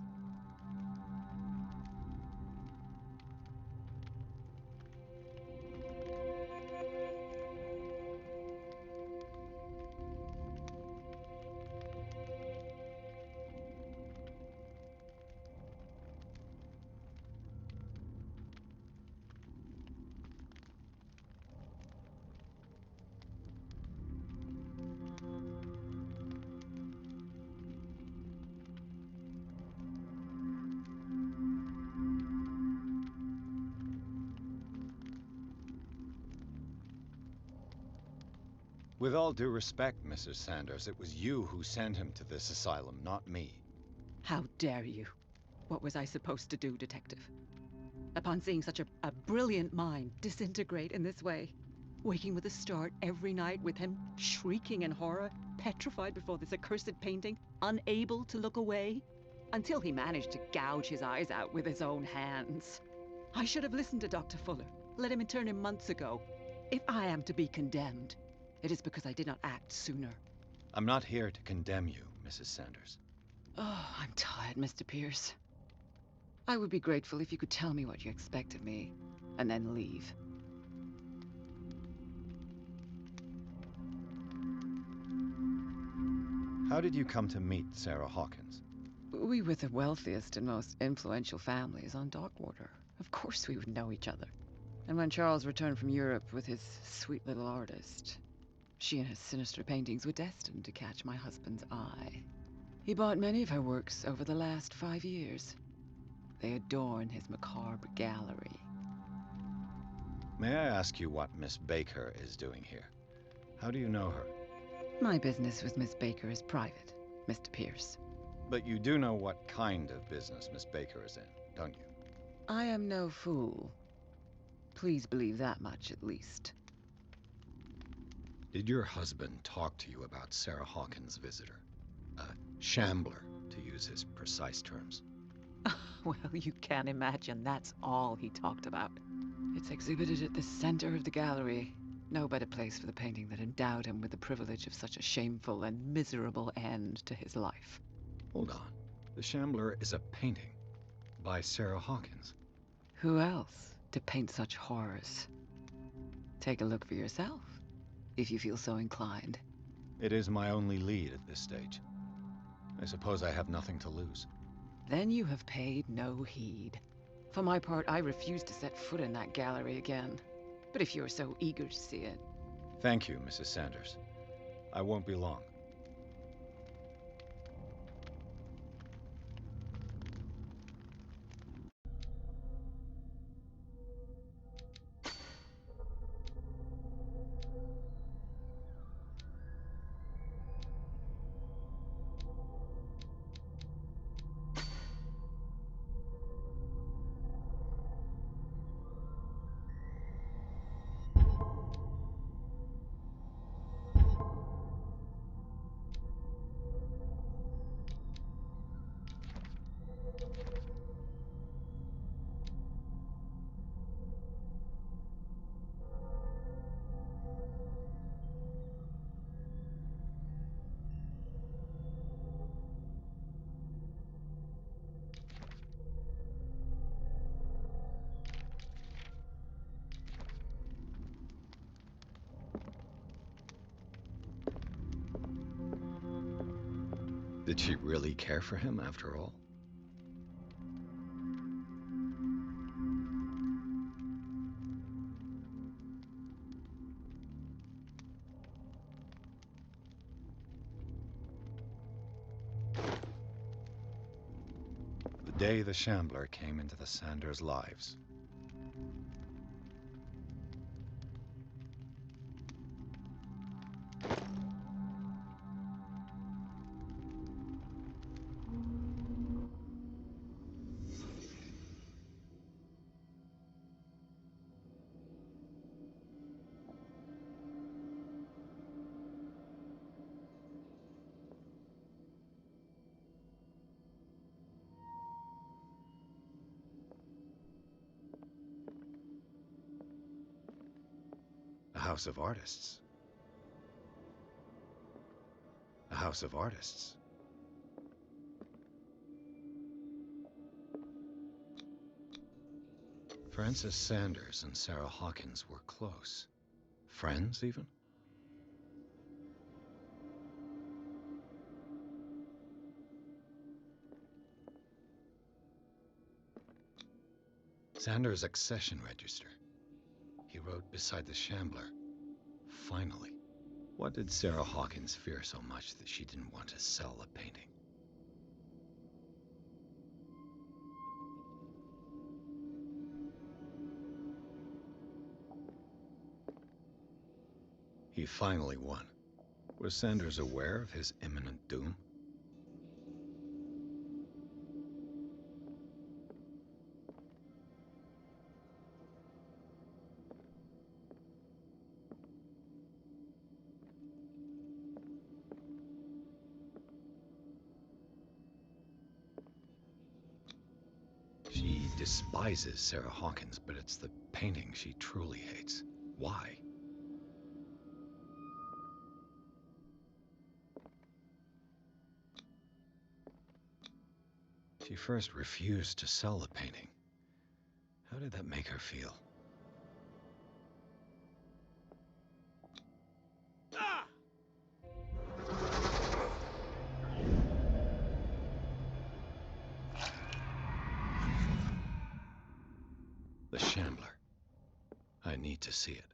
With all due respect, Mrs. Sanders, it was you who sent him to this asylum, not me. How dare you? What was I supposed to do, Detective? Upon seeing such a brilliant mind disintegrate in this way, waking with a start every night with him shrieking in horror, petrified before this accursed painting, unable to look away, until he managed to gouge his eyes out with his own hands. I should have listened to Dr. Fuller, let him intern him months ago. If I am to be condemned, it is because I did not act sooner. I'm not here to condemn you, Mrs. Sanders. Oh, I'm tired, Mr. Pierce. I would be grateful if you could tell me what you expect of me, and then leave. How did you come to meet Sarah Hawkins? We were the wealthiest and most influential families on Darkwater. Of course we would know each other. And when Charles returned from Europe with his sweet little artist, she and her sinister paintings were destined to catch my husband's eye. He bought many of her works over the last 5 years. They adorn his macabre gallery. May I ask you what Miss Baker is doing here? How do you know her? My business with Miss Baker is private, Mr. Pierce. But you do know what kind of business Miss Baker is in, don't you? I am no fool. Please believe that much, at least. Did your husband talk to you about Sarah Hawkins' visitor? A shambler, to use his precise terms. Well, you can imagine that's all he talked about. It's exhibited at the center of the gallery. No better place for the painting that endowed him with the privilege of such a shameful and miserable end to his life. Hold on. The Shambler is a painting by Sarah Hawkins. Who else to paint such horrors? Take a look for yourself, if you feel so inclined. It is my only lead at this stage. I suppose I have nothing to lose. Then you have paid no heed. For my part, I refuse to set foot in that gallery again. But if you're so eager to see it... Thank you, Mrs. Sanders. I won't be long. Did she really care for him after all? The day the Shambler came into the Sanders' lives. A house of artists. A house of artists. Francis Sanders and Sarah Hawkins were close. Friends, even? Sanders' accession register. He wrote beside the Shambler, "Finally." What did Sarah Hawkins fear so much that she didn't want to sell the painting? He finally won. Was Sanders aware of his imminent doom? She despises Sarah Hawkins, but it's the painting she truly hates. Why? She first refused to sell the painting. How did that make her feel? The Shambler. I need to see it.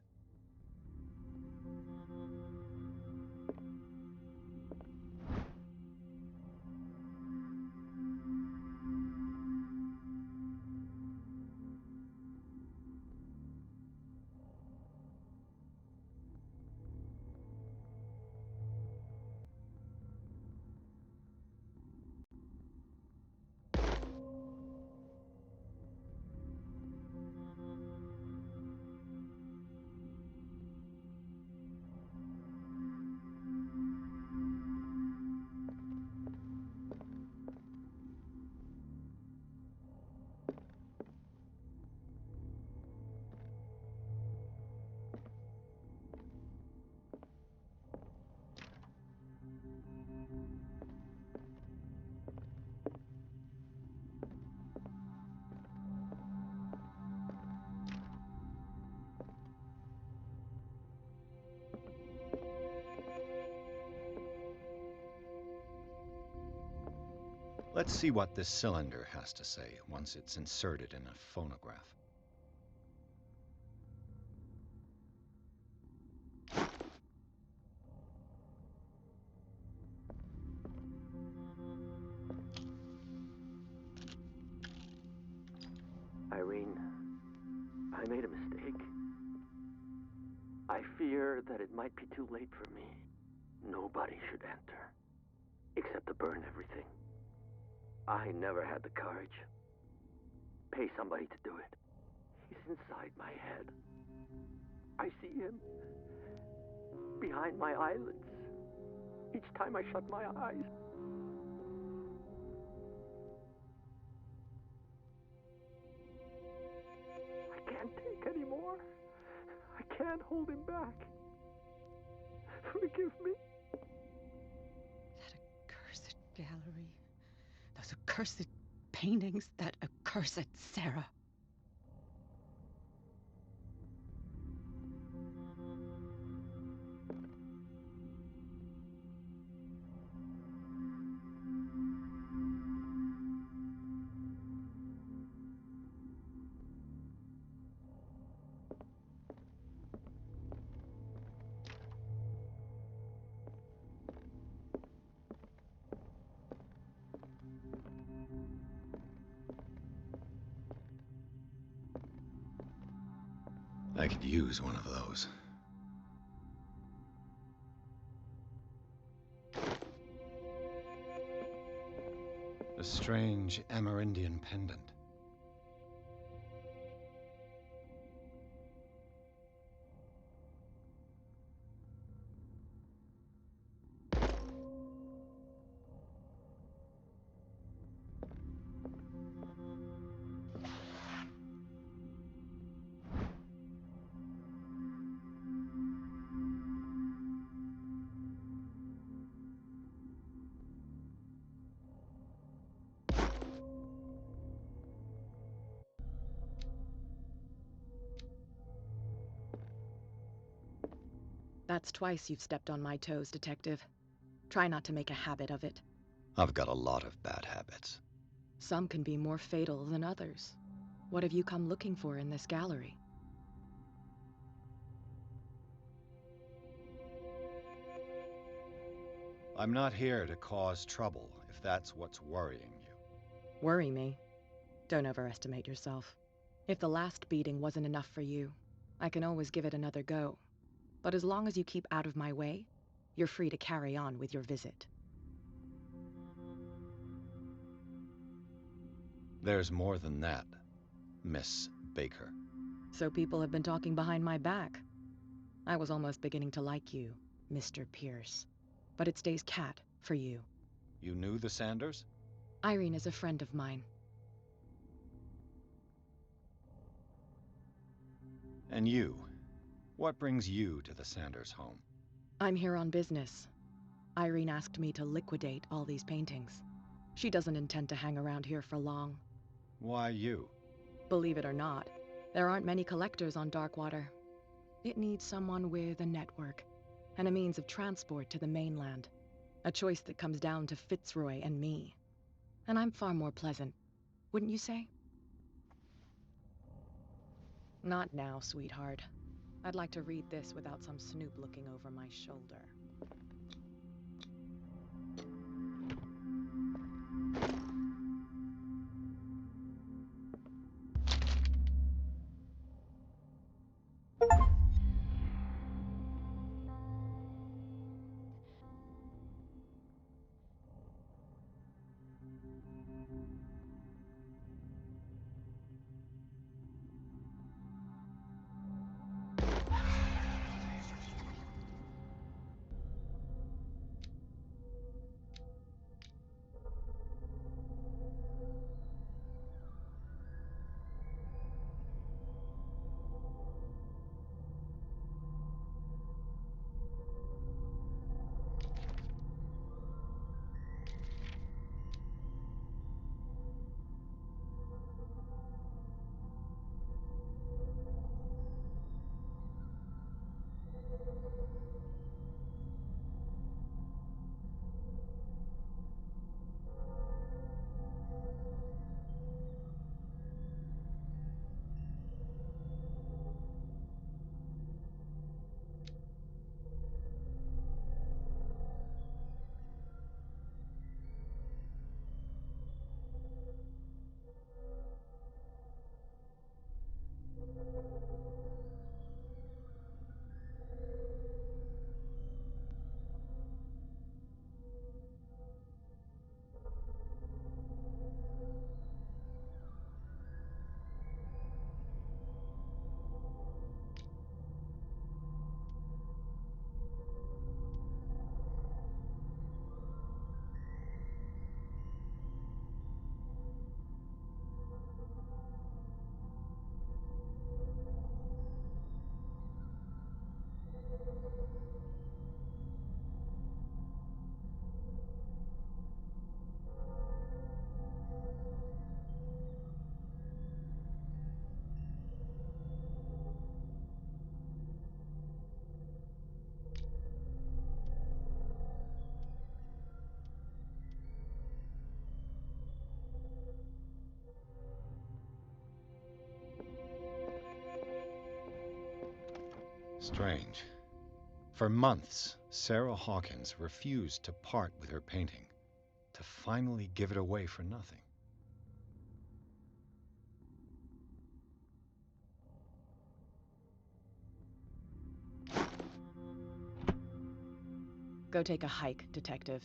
Let's see what this cylinder has to say once it's inserted in a phonograph. Irene, I made a mistake. I fear that it might be too late for me. Nobody should enter, except to burn everything. I never had the courage. Pay somebody to do it. He's inside my head. I see him behind my eyelids each time I shut my eyes. I can't take any more. I can't hold him back. Forgive me. That accursed gallery. Those accursed paintings. That accursed Sarah. I could use one of those. A strange Amerindian pendant. That's twice you've stepped on my toes, Detective. Try not to make a habit of it. I've got a lot of bad habits. Some can be more fatal than others. What have you come looking for in this gallery? I'm not here to cause trouble, if that's what's worrying you. Worry me? Don't overestimate yourself. If the last beating wasn't enough for you, I can always give it another go. But as long as you keep out of my way, you're free to carry on with your visit. There's more than that, Miss Baker. So people have been talking behind my back. I was almost beginning to like you, Mr. Pierce. But it stays cat for you. You knew the Sanders? Irene is a friend of mine. And you? What brings you to the Sanders home? I'm here on business. Irene asked me to liquidate all these paintings. She doesn't intend to hang around here for long. Why you? Believe it or not, there aren't many collectors on Darkwater. It needs someone with a network and a means of transport to the mainland. A choice that comes down to Fitzroy and me. And I'm far more pleasant, wouldn't you say? Not now, sweetheart. I'd like to read this without some snoop looking over my shoulder. Strange. For months, Sarah Hawkins refused to part with her painting, to finally give it away for nothing. Go take a hike, Detective.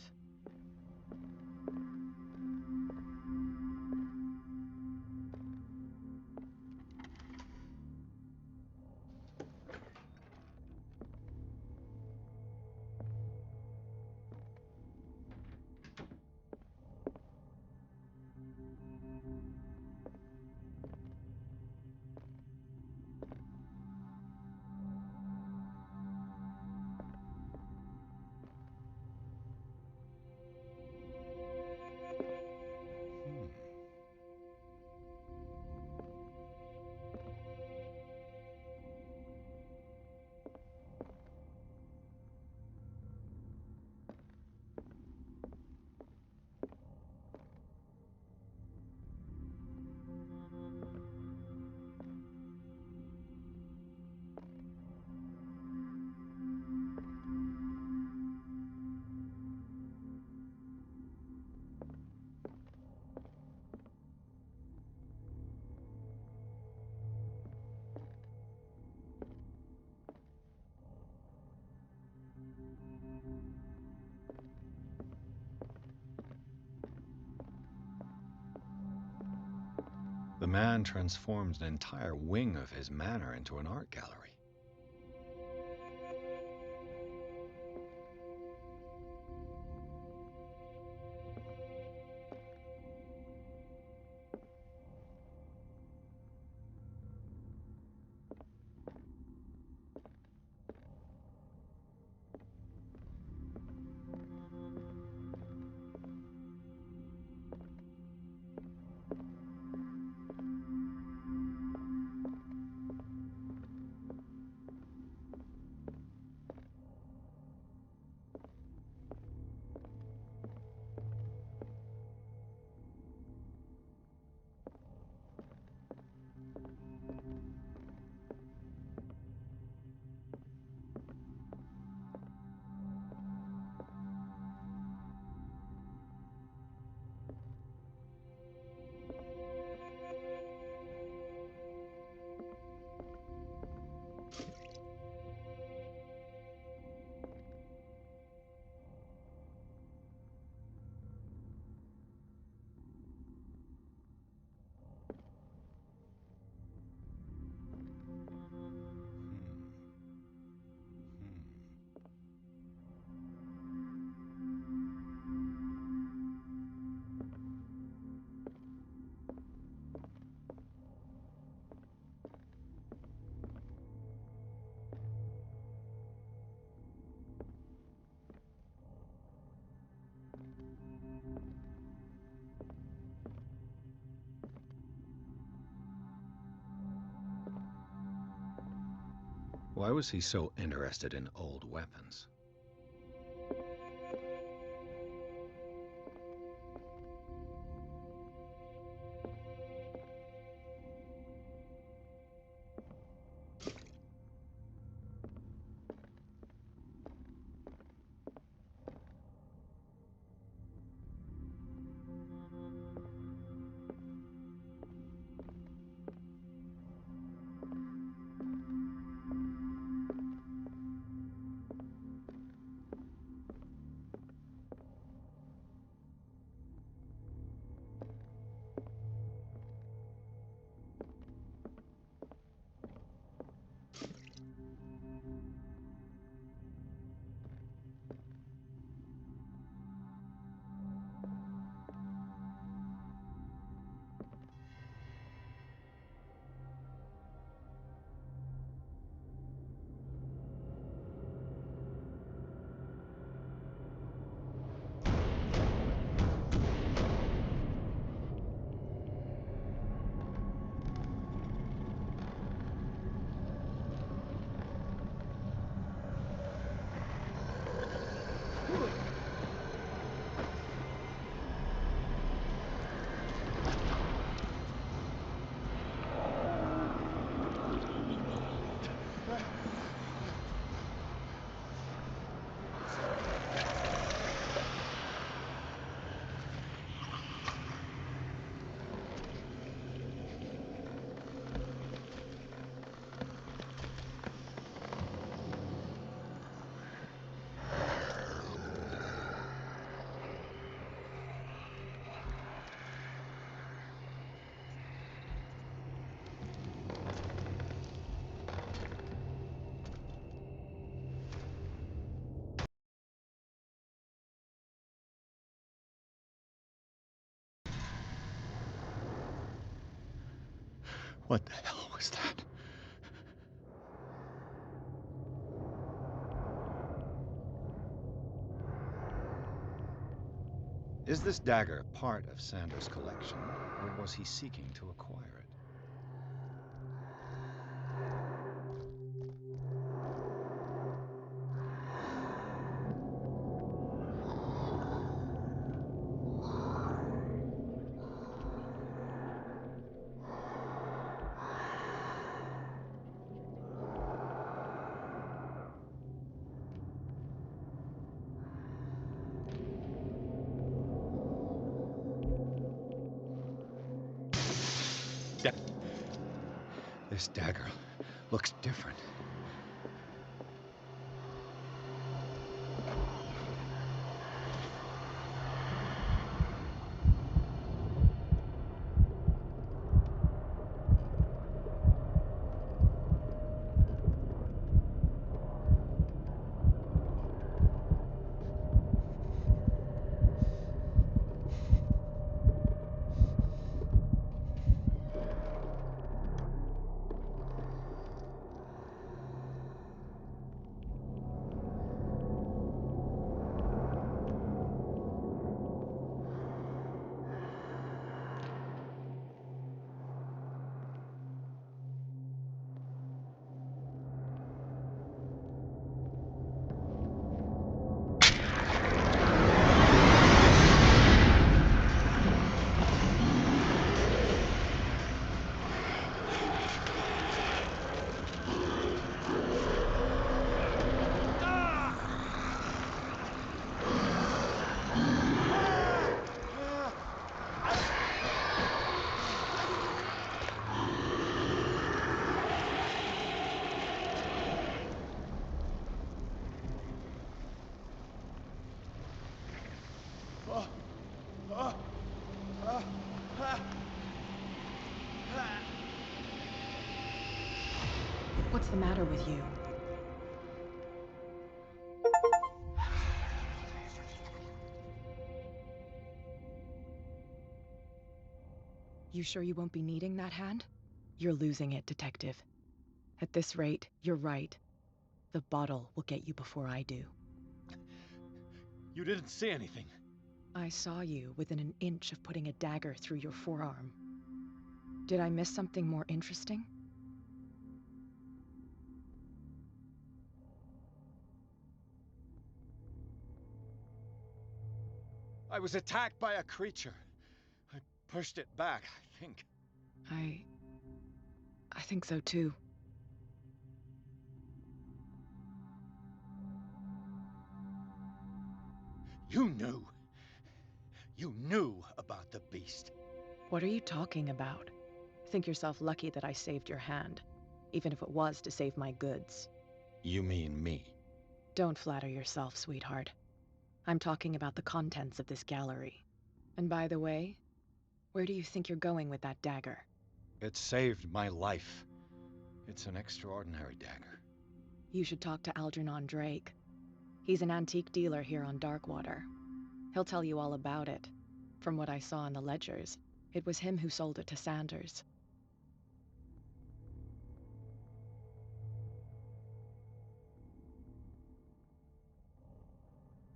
The man transforms an entire wing of his manor into an art gallery. Why was he so interested in old weapons? What the hell was that? Is this dagger part of Sanders' collection, or was he seeking to acquire it? This dagger looks different. What's the matter with you? You sure you won't be needing that hand? You're losing it, Detective. At this rate, you're right. The bottle will get you before I do. You didn't see anything. I saw you within an inch of putting a dagger through your forearm. Did I miss something more interesting? I was attacked by a creature. I pushed it back, I think. I think so too. You knew. You knew about the beast. What are you talking about? Think yourself lucky that I saved your hand, even if it was to save my goods. You mean me? Don't flatter yourself, sweetheart. I'm talking about the contents of this gallery. And by the way, where do you think you're going with that dagger? It saved my life. It's an extraordinary dagger. You should talk to Algernon Drake. He's an antique dealer here on Darkwater. He'll tell you all about it. From what I saw in the ledgers, it was him who sold it to Sanders.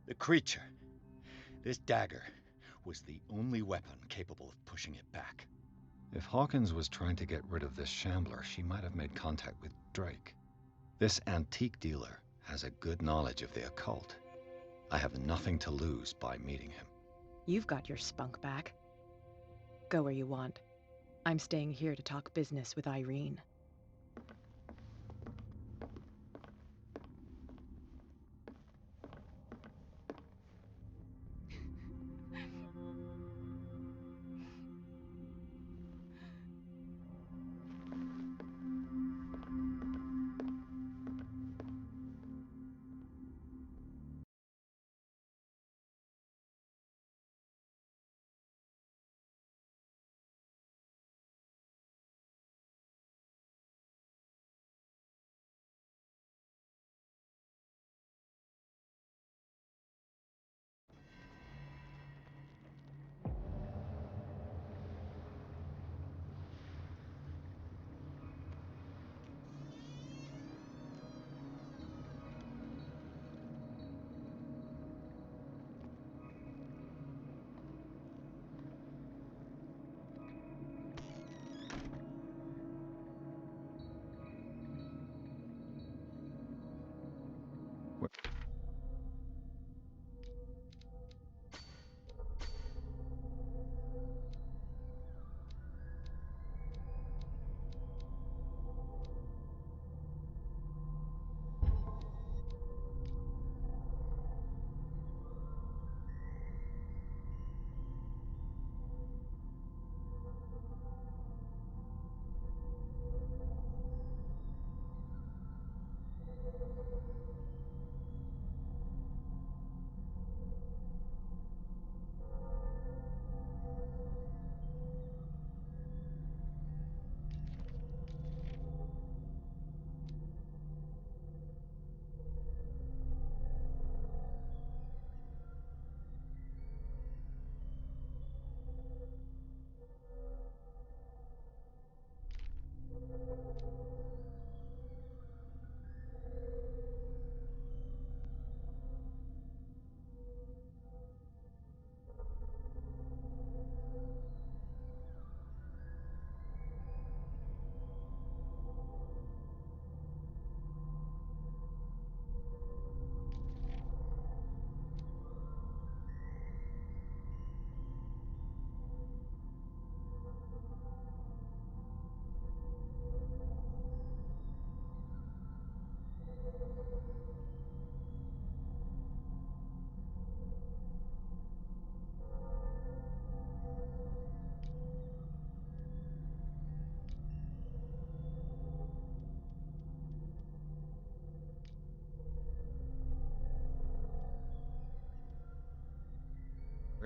The creature, this dagger, was the only weapon capable of pushing it back. If Hawkins was trying to get rid of this shambler, she might have made contact with Drake. This antique dealer has a good knowledge of the occult. I have nothing to lose by meeting him. You've got your spunk back. Go where you want. I'm staying here to talk business with Irene.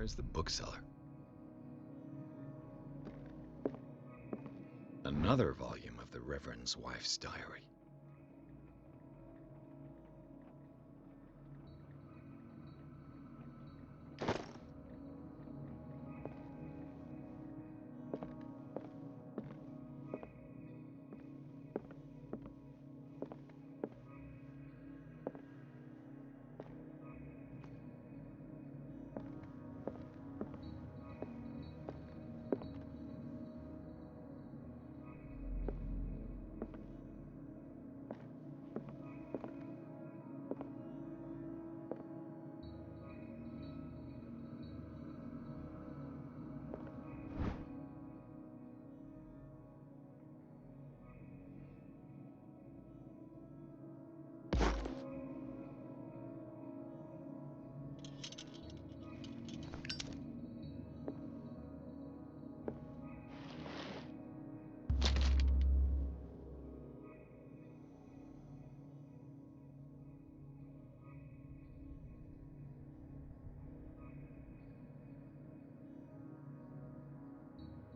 Where's the bookseller? Another volume of the Reverend's wife's diary.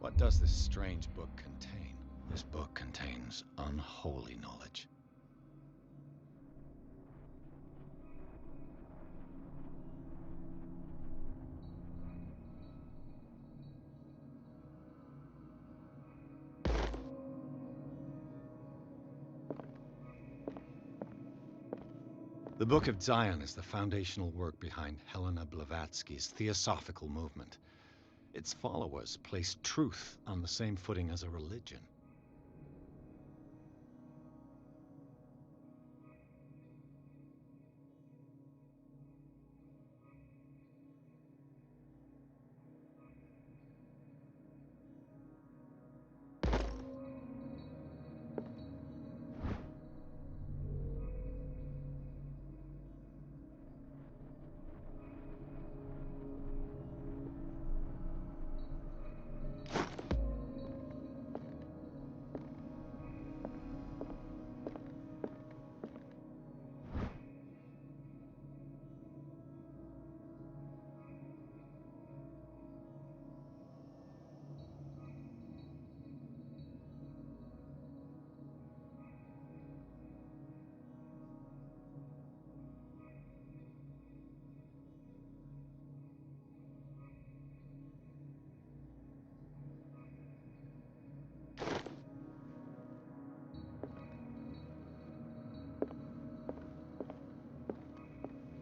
What does this strange book contain? This book contains unholy knowledge. The Book of Zion is the foundational work behind Helena Blavatsky's Theosophical movement. Its followers place truth on the same footing as a religion.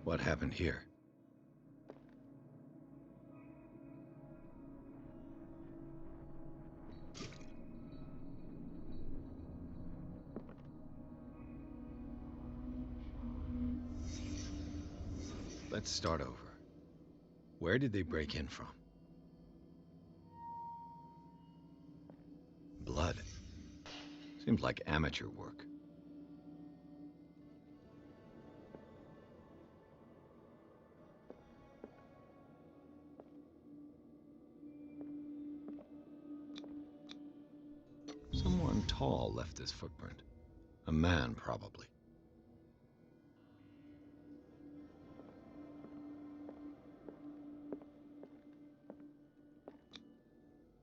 What happened here? Let's start over. Where did they break in from? Blood. Seems like amateur work. Someone tall left this footprint. A man, probably.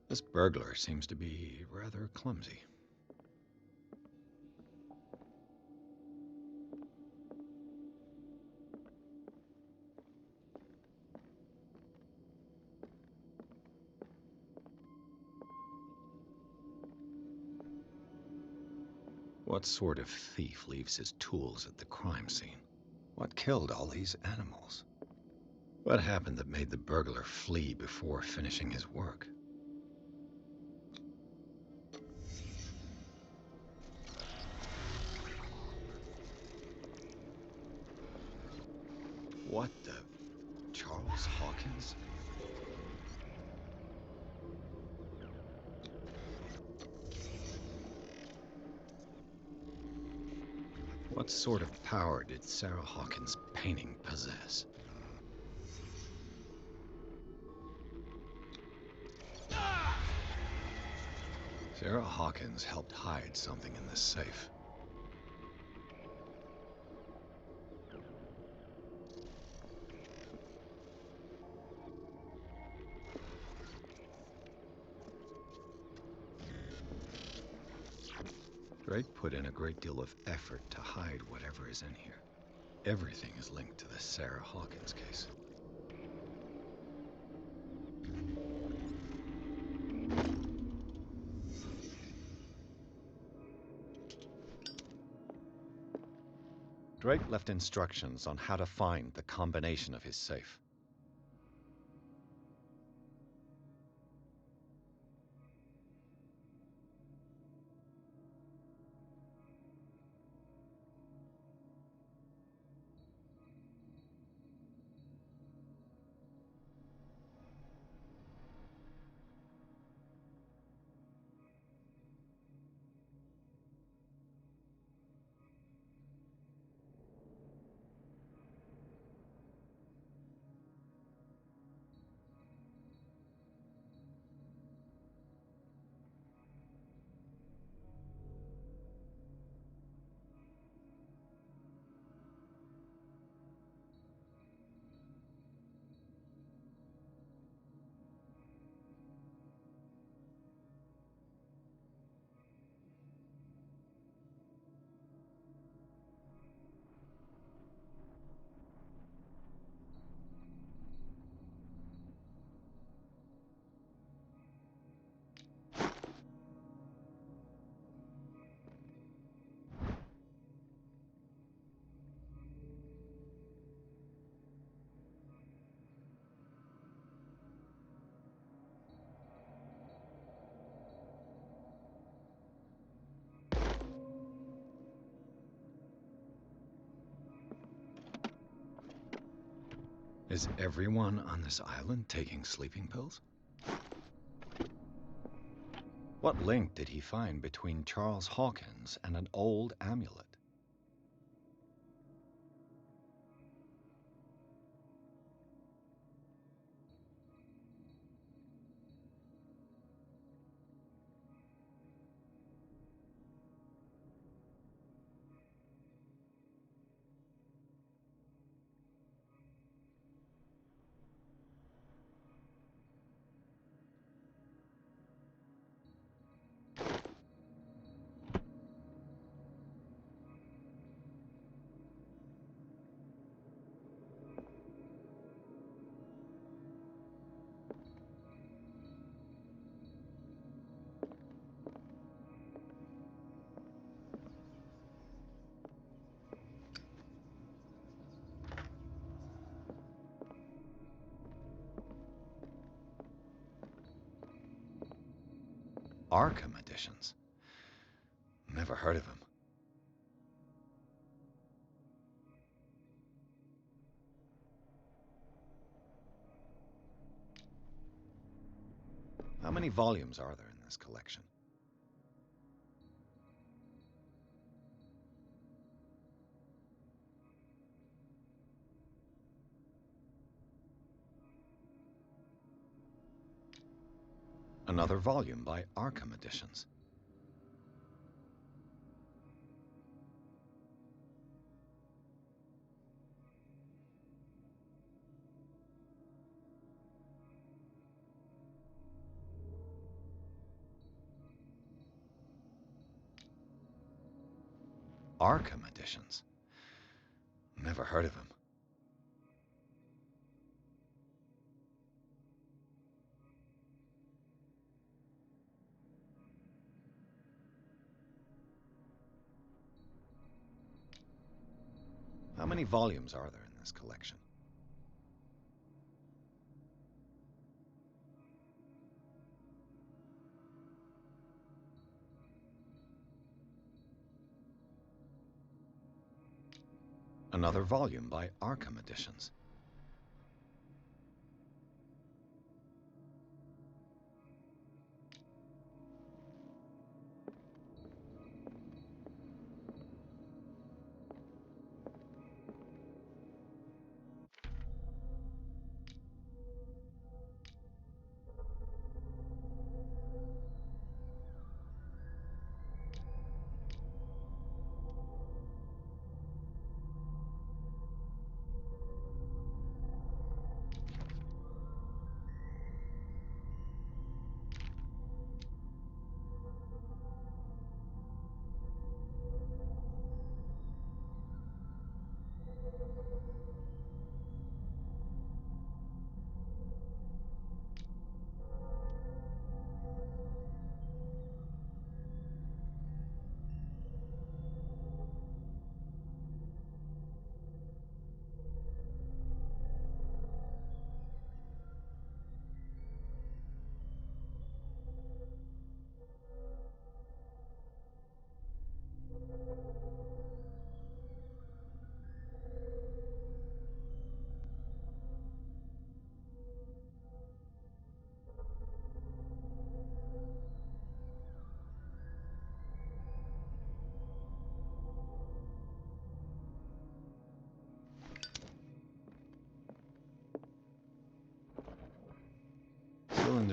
This burglar seems to be rather clumsy. What sort of thief leaves his tools at the crime scene? What killed all these animals? What happened that made the burglar flee before finishing his work? What the... Charles Hawkins? What sort of power did Sarah Hawkins' painting possess? Sarah Hawkins helped hide something in this safe. Drake put in a great deal of effort to hide whatever is in here. Everything is linked to the Sarah Hawkins case. Drake left instructions on how to find the combination of his safe. Is everyone on this island taking sleeping pills? What link did he find between Charles Hawkins and an old amulet? Arkham editions. Never heard of him. How many volumes are there in this collection? Another volume by Arkham Editions. Arkham Editions. Never heard of him. How many volumes are there in this collection? Another volume by Arkham Editions.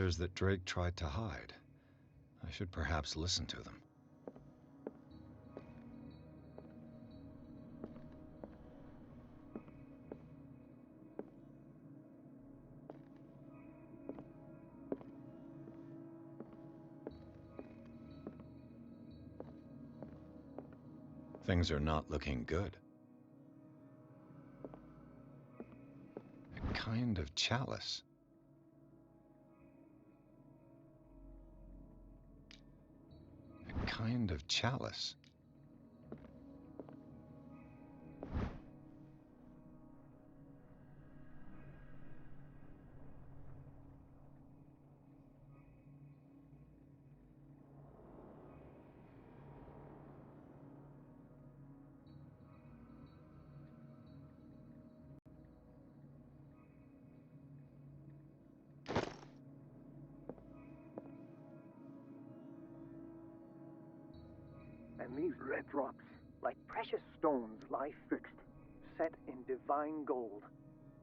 reminders that Drake tried to hide. I should perhaps listen to them. Things are not looking good. A kind of chalice. A kind of chalice. And these red drops, like precious stones, lie fixed, set in divine gold.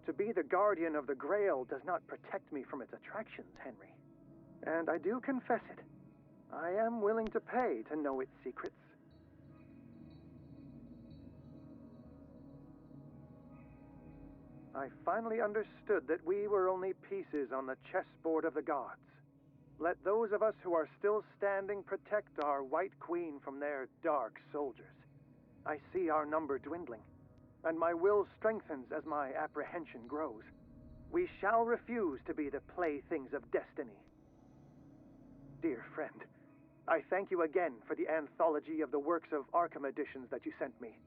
To be the guardian of the Grail does not protect me from its attractions, Henry. And I do confess it. I am willing to pay to know its secrets. I finally understood that we were only pieces on the chessboard of the gods. Let those of us who are still standing protect our White Queen from their dark soldiers. I see our number dwindling, and my will strengthens as my apprehension grows. We shall refuse to be the playthings of destiny. Dear friend, I thank you again for the anthology of the works of Arkham editions that you sent me.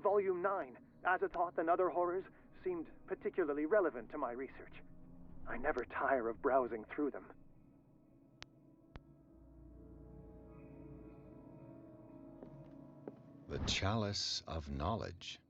Volume 9, Azathoth and Other Horrors, seemed particularly relevant to my research. I never tire of browsing through them. The chalice of knowledge.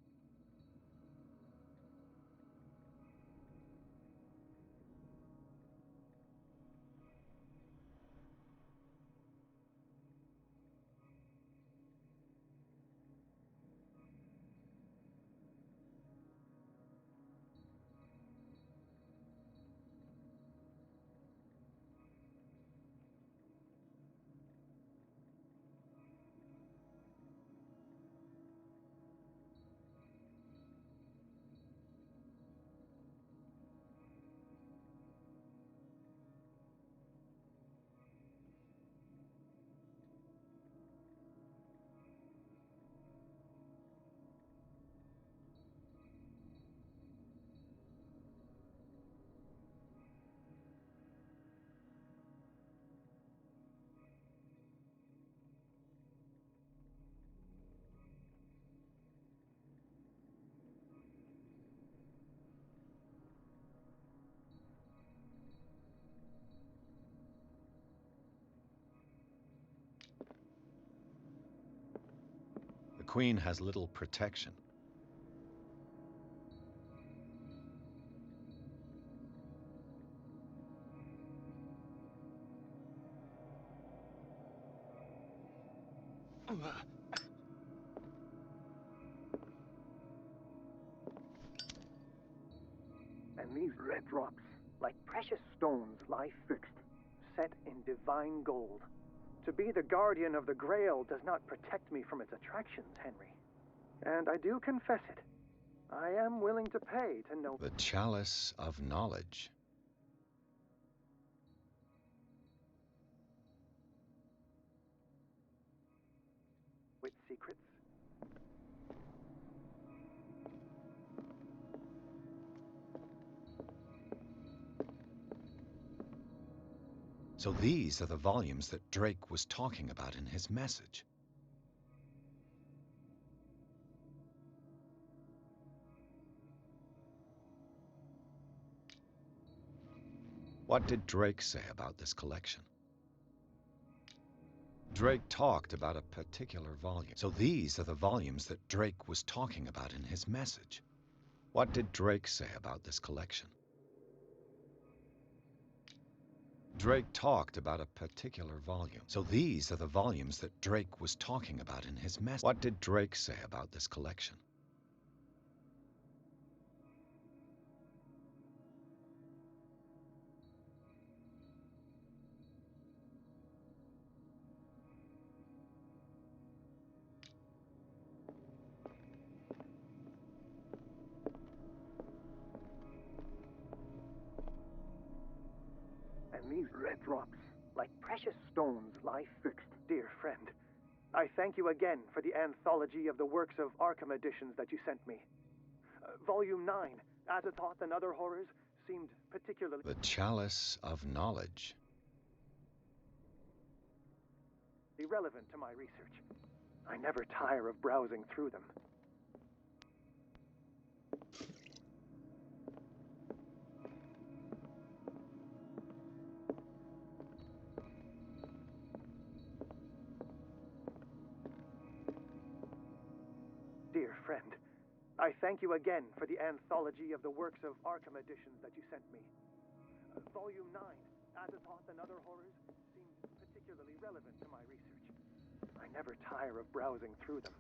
The Queen has little protection. And these red drops, like precious stones, lie fixed, set in divine gold. To be the guardian of the Grail does not protect me from its attractions, Henry. And I do confess it. I am willing to pay to know The chalice of knowledge. its secrets. So these are the volumes that Drake was talking about in his message. What did Drake say about this collection? Drake talked about a particular volume. So these are the volumes that Drake was talking about in his message. What did Drake say about this collection? Drake talked about a particular volume. So these are the volumes that Drake was talking about in his message. What did Drake say about this collection? these red drops, like precious stones, lie fixed. Dear friend, I thank you again for the anthology of the works of Arkham editions that you sent me. Volume 9, Azathoth and Other Horrors, seemed particularly... The Chalice of Knowledge. relevant to my research. I never tire of browsing through them. Dear friend, I thank you again for the anthology of the works of Arkham editions that you sent me. Volume 9, Azathoth and Other Horrors, seemed particularly relevant to my research. I never tire of browsing through them.